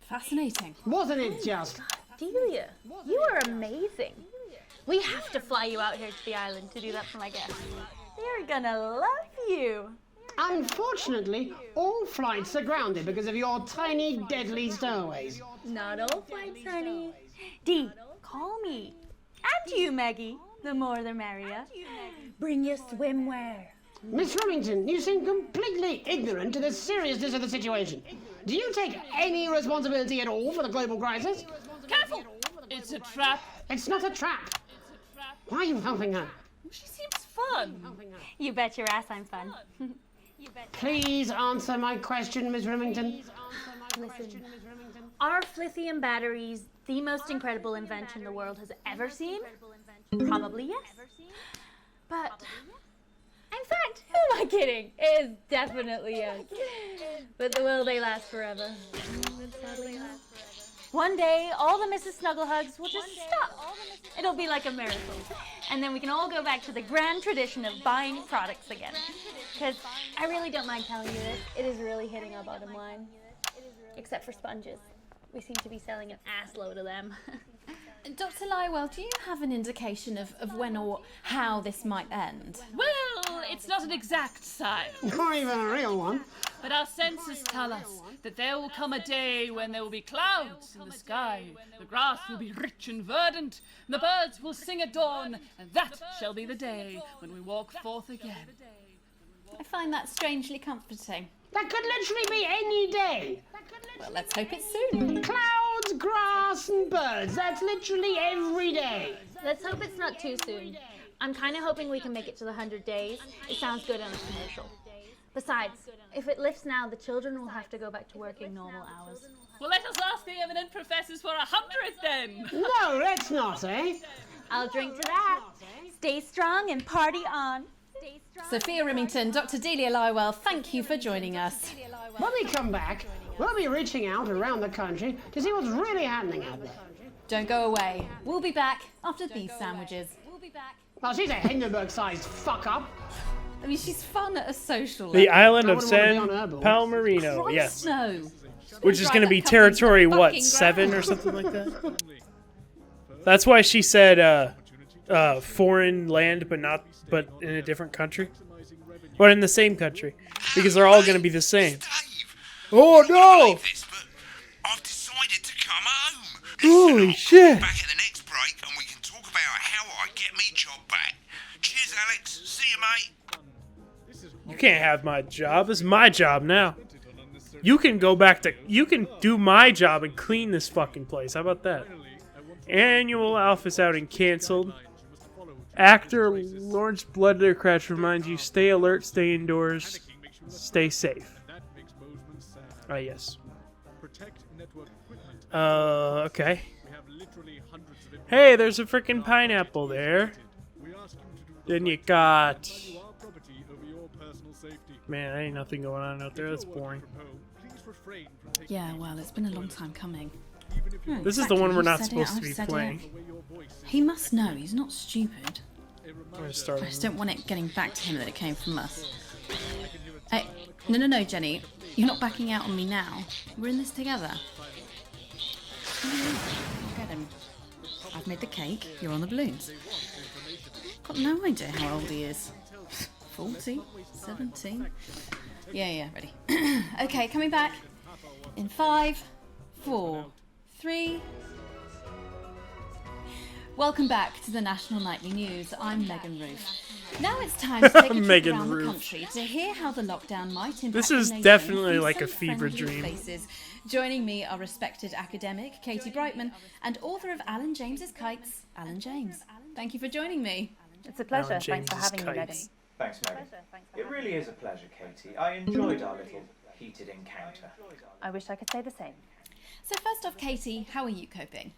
Fascinating. Wasn't it just? Delia, you are amazing. We have to fly you out here to the island to do that for my guests. They're gonna love you. Unfortunately, all flights are grounded because of your tiny, deadly stowaways. Not all flights, honey. Dee, call me. And you, Maggie. The more the merrier. Bring your swimwear. Miss Remington, you seem completely ignorant to the seriousness of the situation. Do you take any responsibility at all for the global crisis? Careful! It's a trap. It's not a trap. Why are you helping her? She seems fun. You bet your ass I'm fun. Please answer my question, Miss Remington. Listen, are lithium batteries the most incredible invention the world has ever seen? Probably yes. But, in fact, who am I kidding? It is definitely yes. But will they last forever? Sadly not. One day, all the Mrs. Snugglehugs will just stop. It'll be like a miracle. And then we can all go back to the grand tradition of buying products again. Because I really don't mind telling you this, it is really hitting our bottom line. Except for sponges. We seem to be selling an assload of them. Dr. Lywell, do you have an indication of when or how this might end? Well, it's not an exact science. Not even a real one. But our senses tell us that there will come a day when there will be clouds in the sky, the grass will be rich and verdant, and the birds will sing at dawn, and that shall be the day when we walk forth again. I find that strangely comforting. That could literally be any day. Well, let's hope it's soon. Clouds, grass, and birds. That's literally every day. Let's hope it's not too soon. I'm kind of hoping we can make it to the 100 days. It sounds good on a commercial. Besides, if it lifts now, the children will have to go back to working normal hours. Well, let us ask the eminent professors for 100 then. No, let's not, eh? I'll drink to that. Stay strong and party on. Sophia Rimington, Dr. Delia Lywell, thank you for joining us. When we come back, we'll be reaching out around the country to see what's really happening out there. Don't go away. We'll be back after these sandwiches. Well, she's a Hindenburg-sized fuck-up. I mean, she's fun at a social The level. island of San Palmerino, yes. No. Which is going to be territory, what, 7 or something like that? That's why she said foreign land, but in a different country. But in the same country. Because they're all going to be the same. Oh, no! I've decided to come home. Holy shit! Back at the next break and we can talk about how I get me job back. Cheers, Alex. See you, mate. You can't have my job. This is my job now. You can go back to... You can do my job and clean this fucking place. How about that? Annual Alphas outing canceled. Actor Lawrence Bloodcratch reminds you, stay alert, stay indoors, stay safe. Ah, yes. Okay. Hey, there's a freaking pineapple there. Then you got... Man, ain't nothing going on out there. That's boring. Yeah, well, it's been a long time coming. This is the one we're not supposed to be playing. He must know. He's not stupid. I just don't want it getting back to him that it came from us. Hey, no, Jenny. You're not backing out on me now. We're in this together. Get him. I've made the cake. You're on the balloons. Got no idea how old he is. 40? 17? Yeah, ready. Okay, coming back. In 5, 4, 3... Welcome back to the National Nightly News. I'm Megan Roof. Now it's time to take a trip around the country to hear how the lockdown might impact This is the nation definitely through like some a fever friendly dream. Faces. Joining me are respected academic Katie Brightman and author of Alan James's Kites, Alan James. Thank you for joining me. It's a pleasure. Thanks for having me, Megan. Thanks, Megan. It really is a pleasure, Katie. I enjoyed our little heated encounter. I wish I could say the same. So first off, Katie, how are you coping?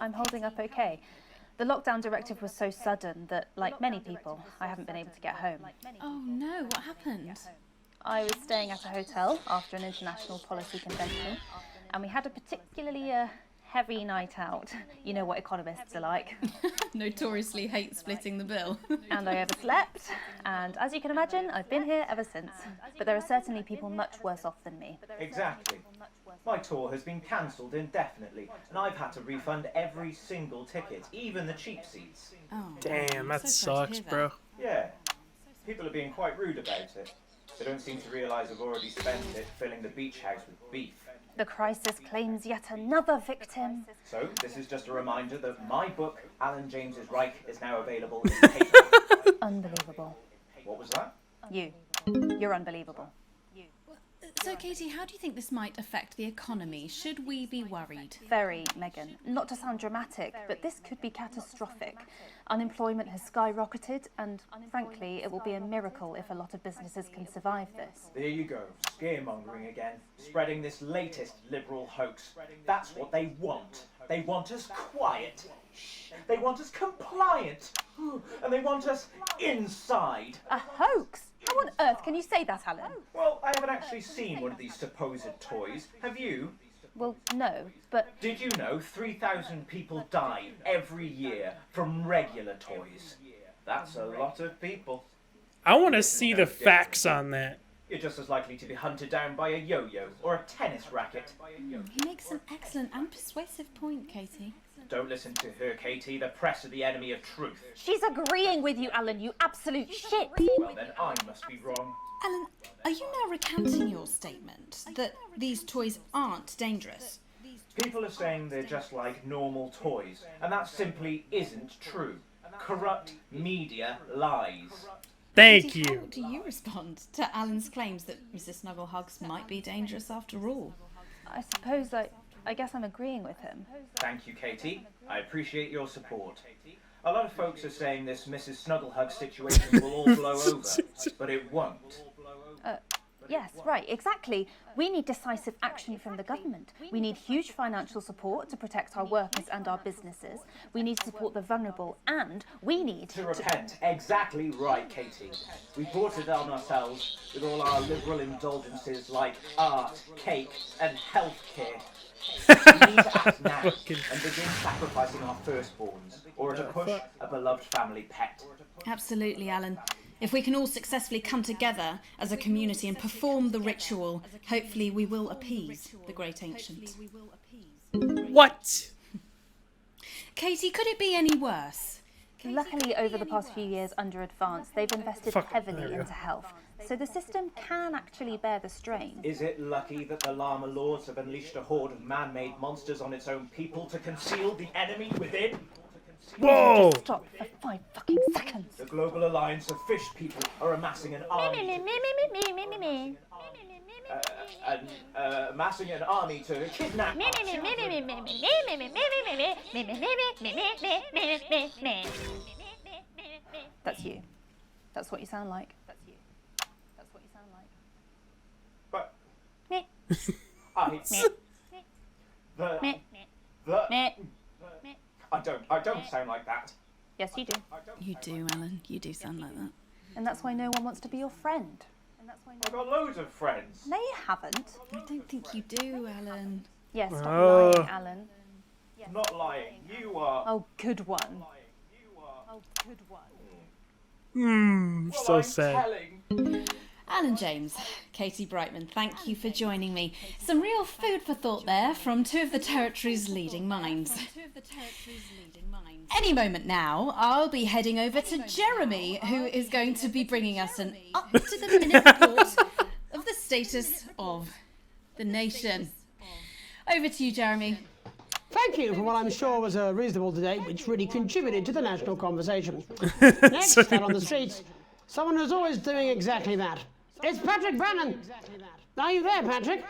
I'm holding up okay. The lockdown directive was so sudden that, like many people, I haven't been able to get home. Oh no, what happened? I was staying at a hotel after an international policy convention, and we had a particularly heavy night out. You know what economists are like. Notoriously hate splitting the bill. And I overslept, and as you can imagine, I've been here ever since. But there are certainly people much worse off than me. Exactly. My tour has been cancelled indefinitely, and I've had to refund every single ticket, even the cheap seats. Oh, damn, that sucks, bro. Yeah. People are being quite rude about it. They don't seem to realise I've already spent it filling the beach house with beef. The crisis claims yet another victim. So, this is just a reminder that my book, Alan James's Reich, is now available in paper. Unbelievable. What was that? You're unbelievable. So, Katie, how do you think this might affect the economy? Should we be worried? Very, Megan. Not to sound dramatic, but this could be catastrophic. Unemployment has skyrocketed, and frankly, it will be a miracle if a lot of businesses can survive this. There you go, scaremongering again, spreading this latest liberal hoax. That's what they want. They want us quiet. They want us compliant. And they want us inside. A hoax? How on earth can you say that, Alan? Well, I haven't actually seen one of these supposed toys. Have you? Well, no, but... Did you know 3,000 people die every year from regular toys? That's a lot of people. I want to see the facts on that. You're just as likely to be hunted down by a yo-yo or a tennis racket. He makes an excellent and persuasive point, Katie. Don't listen to her, Katie. The press are the enemy of truth. She's agreeing with you, Alan, you absolute shit. Well, then I must be wrong. Alan, are you now recanting your statement that these toys aren't dangerous? People are saying they're just like normal toys, and that simply isn't true. Corrupt media lies. Thank Katie, you. How do you respond to Alan's claims that Mrs. Snugglehugs might be dangerous after all? I suppose I guess I'm agreeing with him. Thank you, Katie. I appreciate your support. A lot of folks are saying this Mrs. Snugglehug situation will all blow over, but it won't. Yes, right, exactly. We need decisive action from the government. We need huge financial support to protect our workers and our businesses. We need to support the vulnerable, and we need to repent. Exactly right, Katie. We brought it on ourselves with all our liberal indulgences like art, cake, and healthcare. We need to act now and begin sacrificing our firstborns, or at a push, a beloved family pet. Absolutely, Alan. If we can all successfully come together as a community and perform the ritual, hopefully we will appease the great ancient. What? Katie, could it be any worse? Luckily, over the past few years under Advance, they've invested heavily into health, so the system can actually bear the strain. Is it lucky that the Llama Lords have unleashed a horde of man-made monsters on its own people to conceal the enemy within? Whoa! Just stop for 5 fucking seconds. The Global Alliance of Fish People are amassing an army. Amassing an army to kidnap. That's you. That's what you sound like. That's you. That's what you sound like. But I don't sound like that. Yes, you do. You do, Alan. You do sound like that. And that's why no one wants to be your friend. I've got loads of friends. No, you haven't. I don't think you do, Alan. Yes, stop lying, Alan. I'm not lying. You are. Oh, good one. Oh, good one. So sad. Alan James, Katie Brightman, thank you for joining me. Some real food for thought there from two of the territory's leading minds. Any moment now, I'll be heading over to Jeremy, who is going to be bringing us an up-to-the-minute report of the status of the nation. Over to you, Jeremy. Thank you for what I'm sure was a reasonable debate, which really contributed to the national conversation. Next, out on the streets, someone who's always doing exactly that. It's Patrick Bannon. Are you there, Patrick?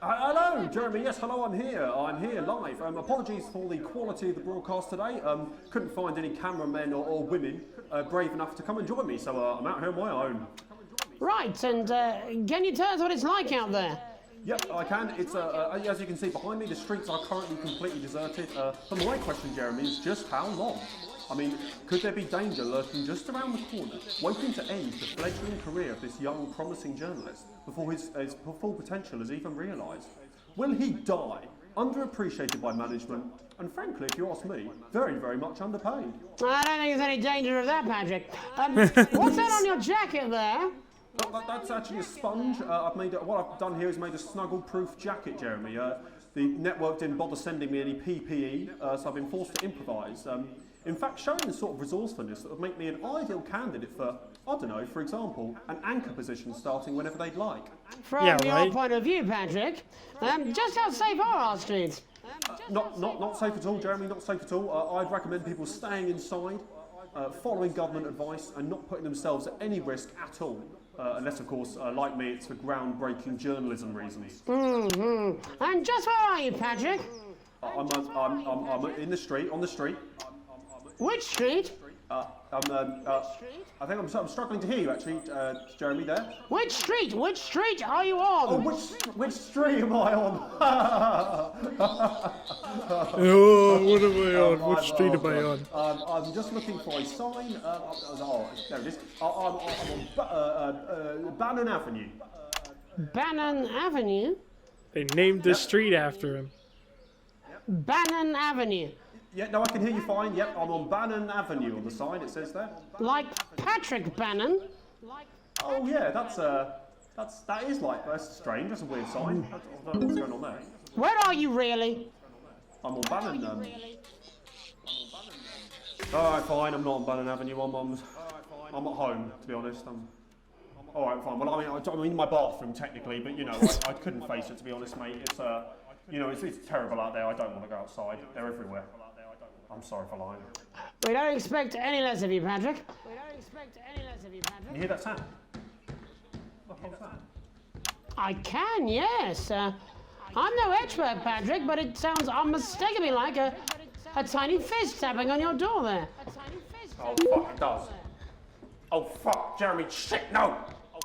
Hello, Jeremy. Yes, hello, I'm here. I'm here live. Apologies for the quality of the broadcast today. Couldn't find any cameramen or women brave enough to come and join me, so I'm out here on my own. Right, and can you tell us what it's like out there? Yep, I can. It's as you can see behind me, the streets are currently completely deserted. But my question, Jeremy, is just how long? I mean, could there be danger lurking just around the corner, waiting to end the fledgling career of this young, promising journalist before his full potential is even realised? Will he die, underappreciated by management, and frankly, if you ask me, very, very much underpaid? I don't think there's any danger of that, Patrick. What's that on your jacket there? That's actually a sponge. What I've done here is made a snuggle-proof jacket, Jeremy. The network didn't bother sending me any PPE, so I've been forced to improvise. In fact, showing the sort of resourcefulness that would make me an ideal candidate for, I don't know, for example, an anchor position starting whenever they'd like. From your point of view, Patrick, just how safe are our streets? Not safe at all, Jeremy, not safe at all. I'd recommend people staying inside, following government advice, and not putting themselves at any risk at all. Unless, of course, like me, it's for groundbreaking journalism reasons. Mm-hmm. And just where are you, Patrick? I'm in the street, on the street. Which street? I think I'm struggling to hear you, actually, Jeremy, there. Which street? Which street are you on? Oh, which street am I on? Oh, what am I on? Which street am I on? I'm just looking for a sign. There it is. I'm on Bannon Avenue. Bannon Avenue? They named the street after him. Bannon Avenue. Yeah, no, I can hear you fine. Yep, I'm on Bannon Avenue on the sign, it says there. Like Patrick Bannon? Oh yeah, that is like, that's strange, that's a weird sign. I don't know what's going on there. Where are you really? I'm on Bannon. Alright, fine, I'm not on Bannon Avenue, I'm at home, to be honest. Alright, fine. Well, I'm in my bathroom technically, but you know, I couldn't face it, to be honest, mate. It's you know, it's terrible out there. I don't want to go outside. They're everywhere. I'm sorry for lying. We don't expect any less of you, Patrick. You hear that sound? What the hell's that? I can, yes. I'm no expert, Patrick, but it sounds unmistakably like a tiny fist tapping on your door there. Oh, fuck, it does. Oh, fuck, Jeremy, shit, no!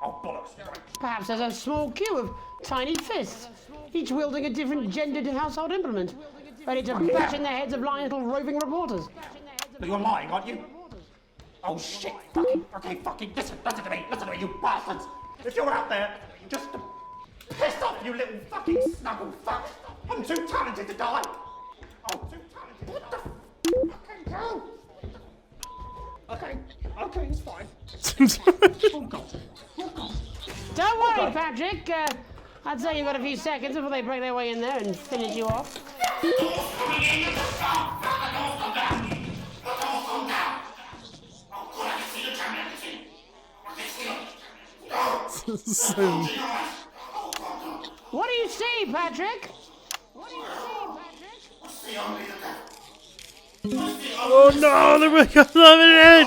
Oh, bollocks. Perhaps there's a small queue of tiny fists, each wielding a different gendered household implement, ready to bash in the heads of lying little roving reporters. But you're lying, aren't you? Oh, shit, fucking, okay, fucking, listen to me, you bastards! If you're out there, just to piss off, you little fucking snuggle fuck! I'm too talented to die! Oh, too talented. What the fucking hell? Okay, it's fine. Oh, God. Don't worry, Patrick. I'd say you've got a few seconds before they break their way in there and finish you off. What do you see, Patrick? Oh no, they're really coming in!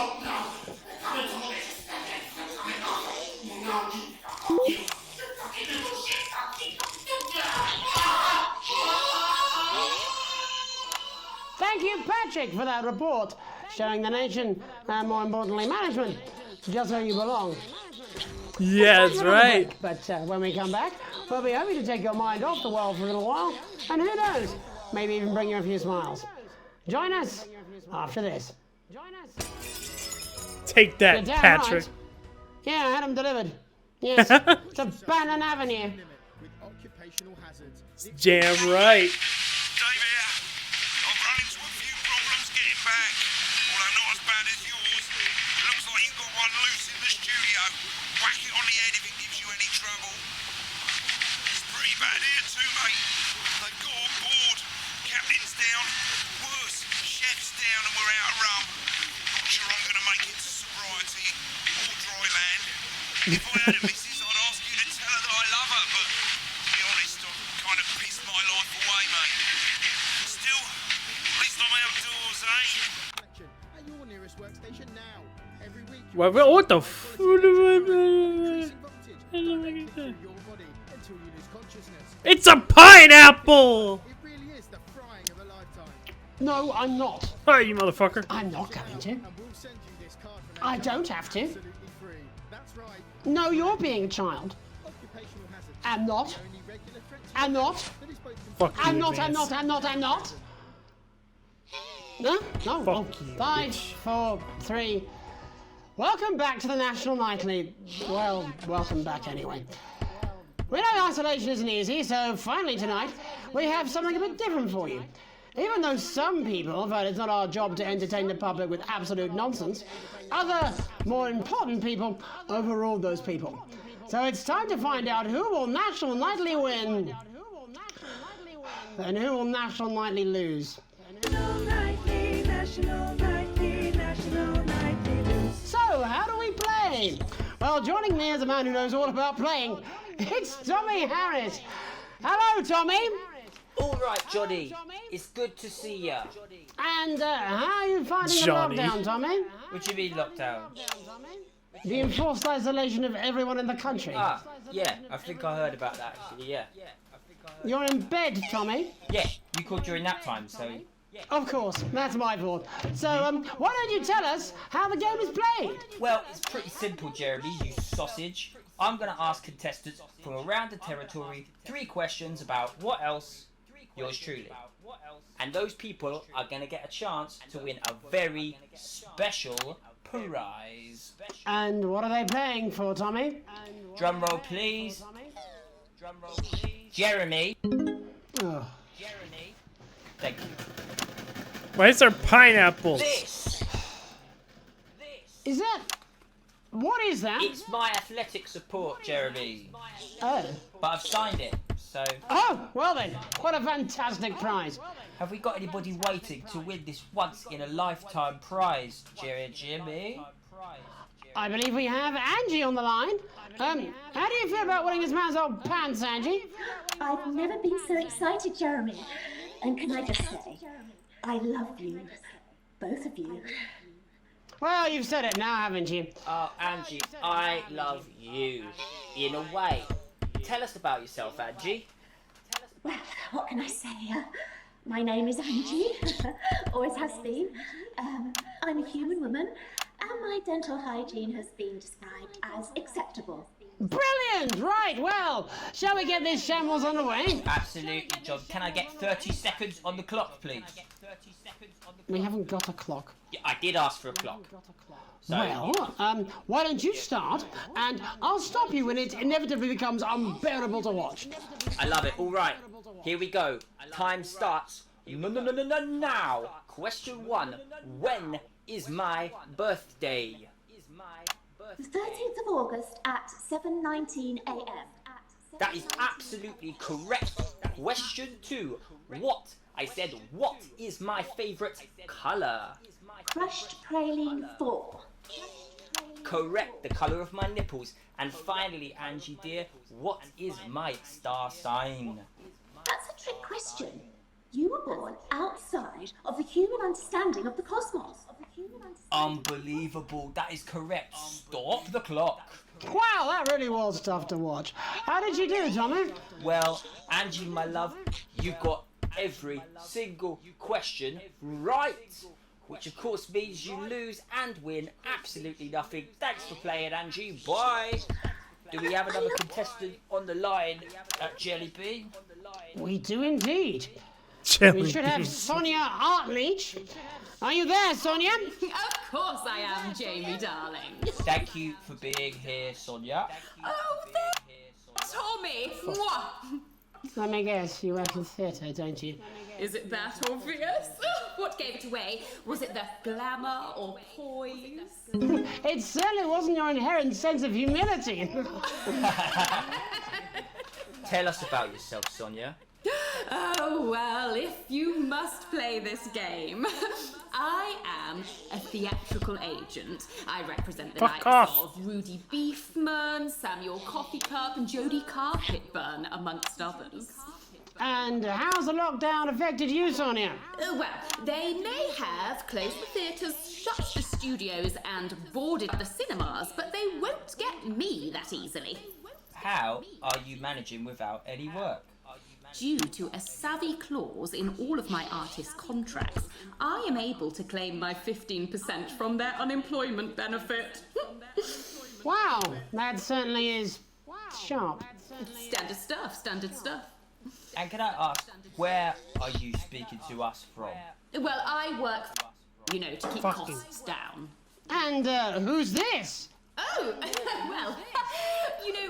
Thank you, Patrick, for that report, showing the nation, and more importantly, management, just where you belong. Yeah, that's right. But when we come back, we'll be happy to take your mind off the world for a little while, and who knows, maybe even bring you a few smiles. Join us after this. Take that, Patrick. Right. Yeah, I had them delivered. Yes, to Bannon Avenue. Damn right. Dave here. I've run into a few problems getting back, although not as bad as yours. Looks like you've got one loose in the studio. Whack it on the head if it gives you any trouble. It's pretty bad here too, mate. They've got on board. Captain's down. Worse, chef's down and we're out of rum. Not sure I'm going to make it to sobriety or dry land. If I had a missus, I'd ask you to tell her that I love her, but to be honest, I've kind of pissed my life away, mate. Still, at least I'm outdoors, eh? At your nearest workstation now. Every week. What the f? It's a pineapple! No, I'm not. Oh, you motherfucker. I'm not going to. I don't have to. No, you're being a child. I'm not. I'm not. Fuck you, I'm not, I'm Vance. not, I'm not, I'm not. No? No. Fuck you, 5, bitch. 4, 3. Welcome back to the National Nightly. Well, welcome back anyway. We know isolation isn't easy, so finally tonight we have something a bit different for you. Even though some people felt it's not our job to entertain the public with absolute nonsense, other, more important people overruled those people. So it's time to find out who will National Nightly win and who will National Nightly lose. So, how do we play? Well, joining me is a man who knows all about playing. It's Tommy Harris. Hello, Tommy. All right, Johnny. It's good to see ya. And how are you finding Johnny. the lockdown, Tommy? What do you mean lockdown? The enforced isolation of everyone in the country. Ah, yeah. I think I heard about that actually. Yeah. You're in bed, Tommy. Yeah. You called during nap time, so. Of course, that's my fault. So, why don't you tell us how the game is played? Well, it's pretty simple, Jeremy, you sausage. I'm going to ask contestants from around the territory 3 questions about what else, yours truly. And those people are going to get a chance to win a very special prize. And what are they playing for, Tommy? Drum roll, please. Drum roll, please. Jeremy. Oh. Jeremy. Thank you. Why is there pineapples? Is that... What is that? It's my athletic support, Jeremy. Oh. But I've signed it, so... Oh, well then, what a fantastic prize. Have we got anybody waiting to win this once-in-a-lifetime prize, Jimmy? I believe we have Angie on the line. How do you feel about winning this man's old pants, Angie? I've never been so excited, Jeremy. And can I just say, I love you. Both of you. Well, you've said it now, haven't you? Oh, Angie, I love you. In a way. Tell us about yourself, Angie. Well, what can I say? My name is Angie. Always has been. I'm a human woman, and my dental hygiene has been described as acceptable. Brilliant! Right, well, shall we get these shambles on the way? Absolutely, John. Can I get 30 seconds on the clock, please? We haven't got a clock. Yeah, I did ask for a clock. So, Well, why don't you start, and I'll stop you when it inevitably becomes unbearable to watch. I love it. All right, here we go. Time starts now. Question 1. When is my birthday? The 13th of August at 7:19 a.m. That is absolutely correct. Question 2. What? I said, what is my favourite colour? Crushed praline 4. Correct, the colour of my nipples. And finally, Angie dear, what is my star sign? That's a trick question. You were born outside of the human understanding of the cosmos. Unbelievable, that is correct. Stop the clock. Wow, that really was tough to watch. How did you do, Tommy? Well, Angie, my love, you got every single question right. Which of course means you lose and win absolutely nothing. Thanks for playing, Angie. Bye. Do we have another contestant on the line at Jelly Bean? We do indeed. Jelly We should have Bean. Sonia Artleach. Are you there, Sonia? Of course I am, Jamie, darling. Thank you for being here, Sonia. Oh, Tommy! Mwah. Let me guess, you work in theatre, don't you? Is it that obvious? What gave it away? Was it the glamour or poise? It certainly wasn't your inherent sense of humility. Tell us about yourself, Sonia. Oh, well, if you must play this game. I am a theatrical agent. I represent the likes of Rudy Beefman, Samuel Coffee Cup, and Jodie Carpetburn, amongst others. And how's the lockdown affected you, Sonia? Well, they may have closed the theatres, shut the studios, and boarded the cinemas, but they won't get me that easily. How are you managing without any work? Due to a savvy clause in all of my artist contracts, I am able to claim my 15% from their unemployment benefit. Wow, that certainly is sharp. Standard stuff, standard stuff. And can I ask, where are you speaking to us from? Well, I work, to keep costs down. And who's this? Oh, well,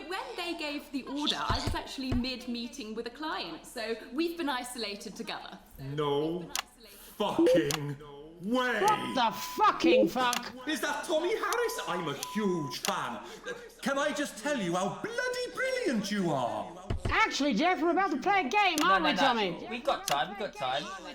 when they gave the order, I was actually mid-meeting with a client, so we've been isolated together. No fucking way! What the fucking fuck? Is that Tommy Harris? I'm a huge fan. Can I just tell you how bloody brilliant you are? Actually, Jeff, we're about to play a game, aren't we, Tommy? We've got time.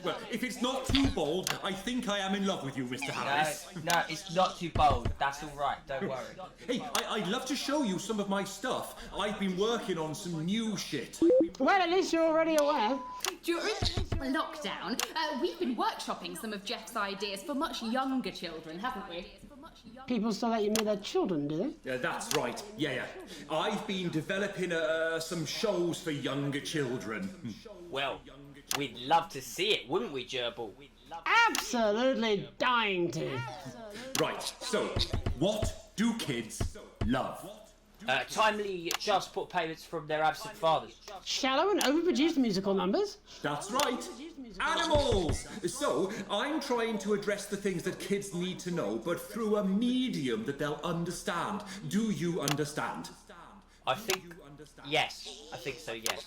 Well, if it's not too bold, I think I am in love with you, Mr. Harris. No, it's not too bold. That's all right, don't worry. Hey, I'd love to show you some of my stuff. I've been working on some new shit. Well, at least you're already aware. During lockdown, we've been workshopping some of Jeff's ideas for much younger children, haven't we? People still let you meet their children, do they? Yeah, that's right. Yeah. I've been developing some shows for younger children. Well, we'd love to see it, wouldn't we, Gerbil? Absolutely dying to. Right, so, what do kids love? Timely child support payments from their absent fathers. Shallow and overproduced musical numbers? That's right. Animals! So, I'm trying to address the things that kids need to know, but through a medium that they'll understand. Do you understand? I think so, yes.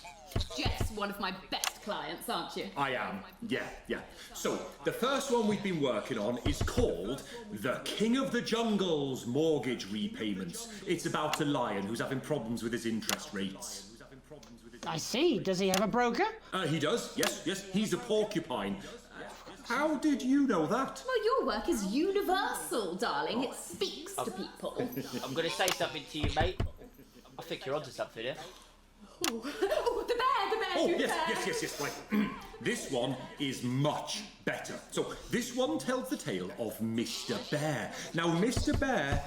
Jeff's one of my best clients, aren't you? I am, yeah. So, the first one we've been working on is called The King of the Jungle's Mortgage Repayments. It's about a lion who's having problems with his interest rates. I see. Does he have a broker? He does, yes. He's a porcupine. How did you know that? Well, your work is universal, darling. It speaks to people. I'm going to say something to you, mate. I think you're onto something here. Oh, the bear, Oh, yes, right. This one is much better. So this one tells the tale of Mr. Bear. Now, Mr. Bear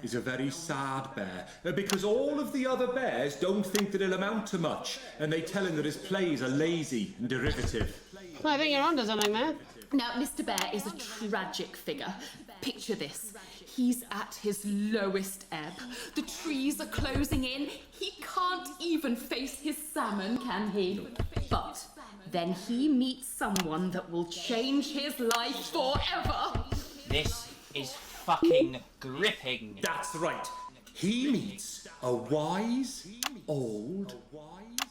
is a very sad bear because all of the other bears don't think that he'll amount to much, and they tell him that his plays are lazy and derivative. I think you're onto something there. Now, Mr. Bear is a tragic figure. Picture this. He's at his lowest ebb. The trees are closing in. He can't even face his salmon, can he? But then he meets someone that will change his life forever. This is fucking gripping. That's right. He meets a wise, old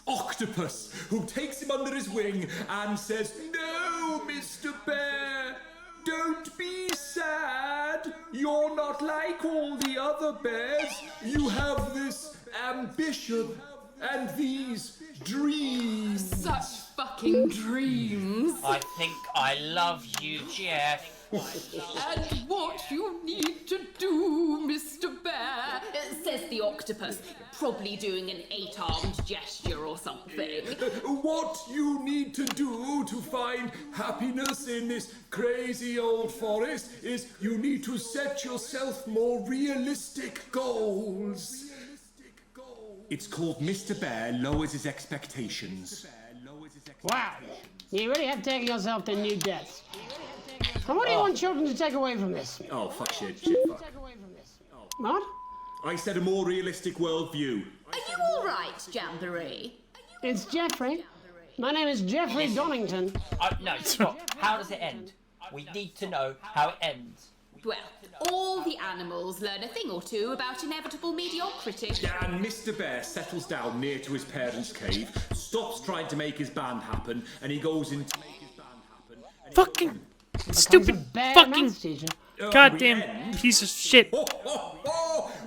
octopus who takes him under his wing and says, "No, Mr. Bear, don't be sad. You're not like all the other bears. You have this ambition and these dreams." Such fucking dreams. I think I love you, Jeff. And what you need to do, Mr. Bear, says the octopus, probably doing an 8-armed gesture or something. What you need to do to find happiness in this crazy old forest is you need to set yourself more realistic goals. It's called Mr. Bear Lowers His Expectations. Wow, you really have taken yourself to new depths. And what do you want children to take away from this? Oh, fuck shit, fuck. What? I said a more realistic worldview. Are you all right, Jamboree? It's Jeffrey. My name is Jeffrey Donington. No, stop. How does it end? We need to know how it ends. Well, all the animals learn a thing or two about inevitable mediocrity. Yeah, and Mr. Bear settles down near to his parents' cave, stops trying to make his band happen, and he goes into make his band happen. Fucking stupid fucking goddamn piece of shit.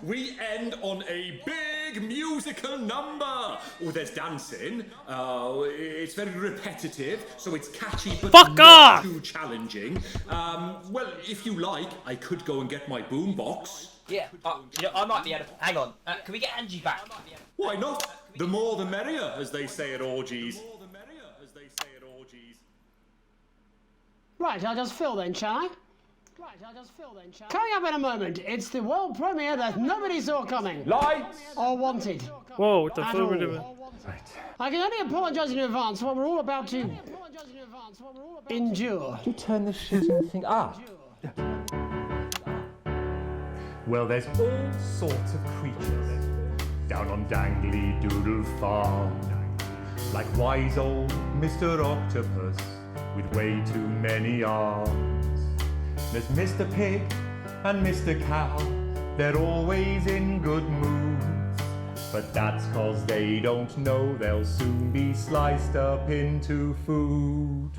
We end on a big musical number. Oh, there's dancing. It's very repetitive, so it's catchy but not too challenging. Well, if you like, I could go and get my boombox. Yeah, I might be able to... Hang on, can we get Angie back? Why not? The more the merrier, as they say at orgies. Right, I'll just fill then, shall I? Coming up in a moment, it's the world premiere that nobody saw coming. Lights! Or wanted. Whoa, what the At fuck? all. I can only apologise in advance for what we're all about to endure. You turn this shitting thing up. Well, there's all sorts of creatures down on Dangly Doodle Farm, like wise old Mr. Octopus with way too many arms. There's Mr. Pig and Mr. Cow, they're always in good moods, but that's 'cause they don't know they'll soon be sliced up into food.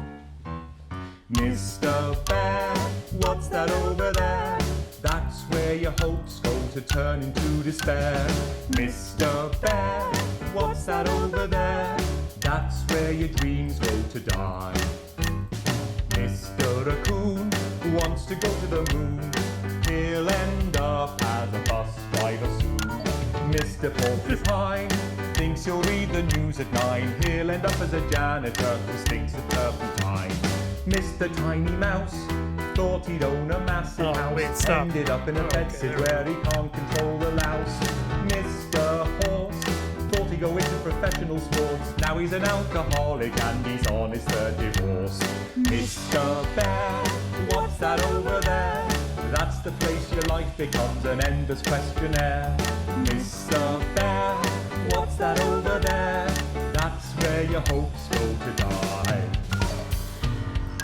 Mr. Bear, what's that over there? That's where your hopes go to turn into despair. Mr. Bear, what's that over there? That's where your dreams go to die. Mr. Raccoon wants to go to the moon. He'll end up as a bus driver soon. Mr. Porcupine thinks he'll read the news at 9. He'll end up as a janitor who stinks of turpentine. Mr. Tiny Mouse thought he'd own a massive house. Ended up in a bedsit where he can't control the louse. Mr. Horse thought he'd go into professional sports. Now he's an alcoholic and he's on his 3rd divorce. Mr. Bear, what's that over there? That's the place your life becomes an endless questionnaire. Mr. Bear, what's that over there? That's where your hopes go to die.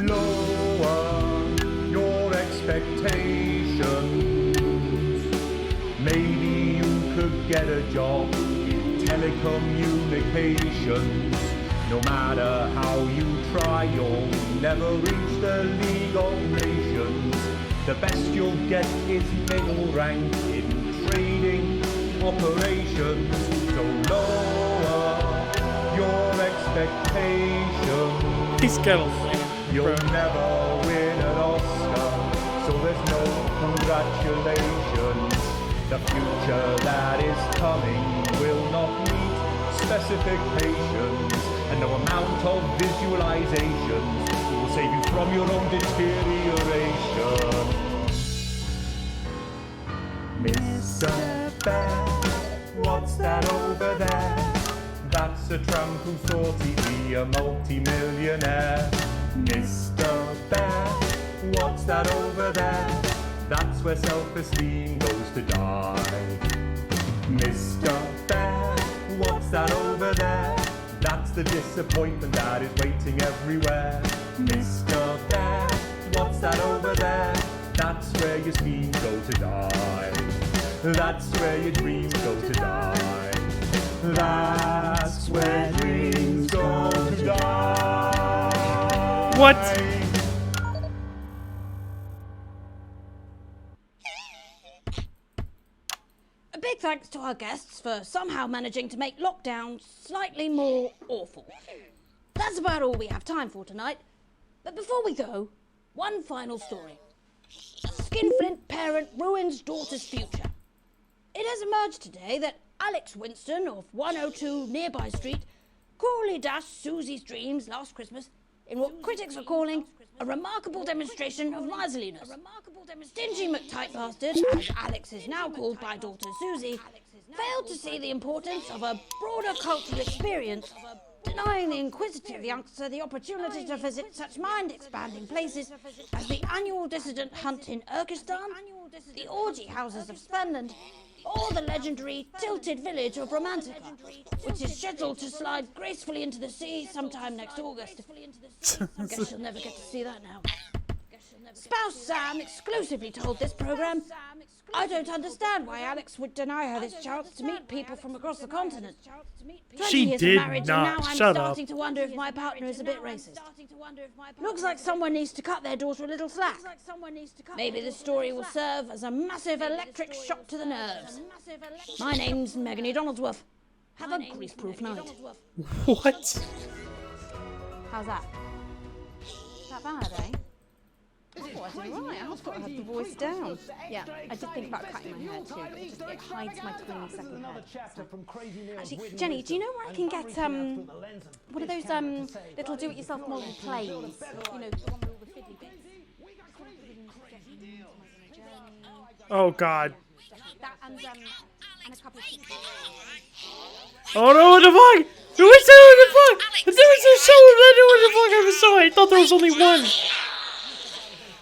Lower your expectations. Maybe you could get a job in telecommunications. No matter how you try, you'll never reach the League of Nations. The best you'll get is middle rank in trading operations. So lower your expectations. He's got a You'll never win an Oscar, so there's no congratulations. The future that is coming will not meet specifications, and no amount of visualizations will save you from your own deterioration. Mr. Bear, what's that over there? That's a tramp who thought he'd be a multi-millionaire. Mr. Bear, what's that over there? That's where self-esteem goes to die. Mr. Bear, what's that over there? That's the disappointment that is waiting everywhere. Mr. Bear, what's that over there? That's where your schemes go to die. That's where your dreams go to die. That's where dreams go to die. What? A big thanks to our guests for somehow managing to make lockdown slightly more awful. That's about all we have time for tonight. But before we go, one final story. A skinflint parent ruins daughter's future. It has emerged today that Alex Winston of 102 Nearby Street cruelly dashed Susie's dreams last Christmas in what critics are calling a remarkable demonstration of miserliness. Stingy McTight bastard, as Alex is now called by daughter Susie, failed to see the importance of a broader cultural experience, denying the inquisitive youngster the opportunity to visit such mind-expanding places as the annual dissident hunt in Urkistan, the orgy houses of Spenland, or the legendary tilted village of Romantica, which is scheduled to slide gracefully into the sea sometime next August. I guess you'll never get to see that now. Spouse Sam exclusively told this programme, "I don't understand why Alex would deny her this chance to meet people from across the continent. 20 She years did of marriage not. and now I'm Shut starting up. to wonder if my partner is a bit racist. Looks like someone needs to cut their daughter a little slack. Maybe this story will serve as a massive electric shock to the nerves. My name's Meganie Donaldsworth. Have a grease-proof night." What? How's that? Is that bad, eh? Oh, I did right. I thought I had the voice down. Yeah, I did think about cutting my hair too, but it hides my tiny second head. Actually, Jenny, do you know where I can get what are those little do-it-yourself model planes? You know, the one with all the fiddly bits. Oh God. That and a couple of pictures. Oh no, what the fuck? Who is that? What the fuck? There was a show of that. What the fuck? I'm sorry. I thought there was only one.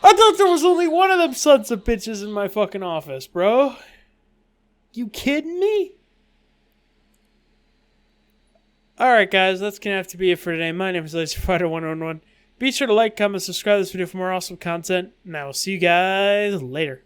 I thought there was only one of them sons of bitches in my fucking office, bro. You kidding me? Alright, guys, that's gonna have to be it for today. My name is LaserFighter111. Be sure to like, comment, subscribe to this video for more awesome content, and I will see you guys later.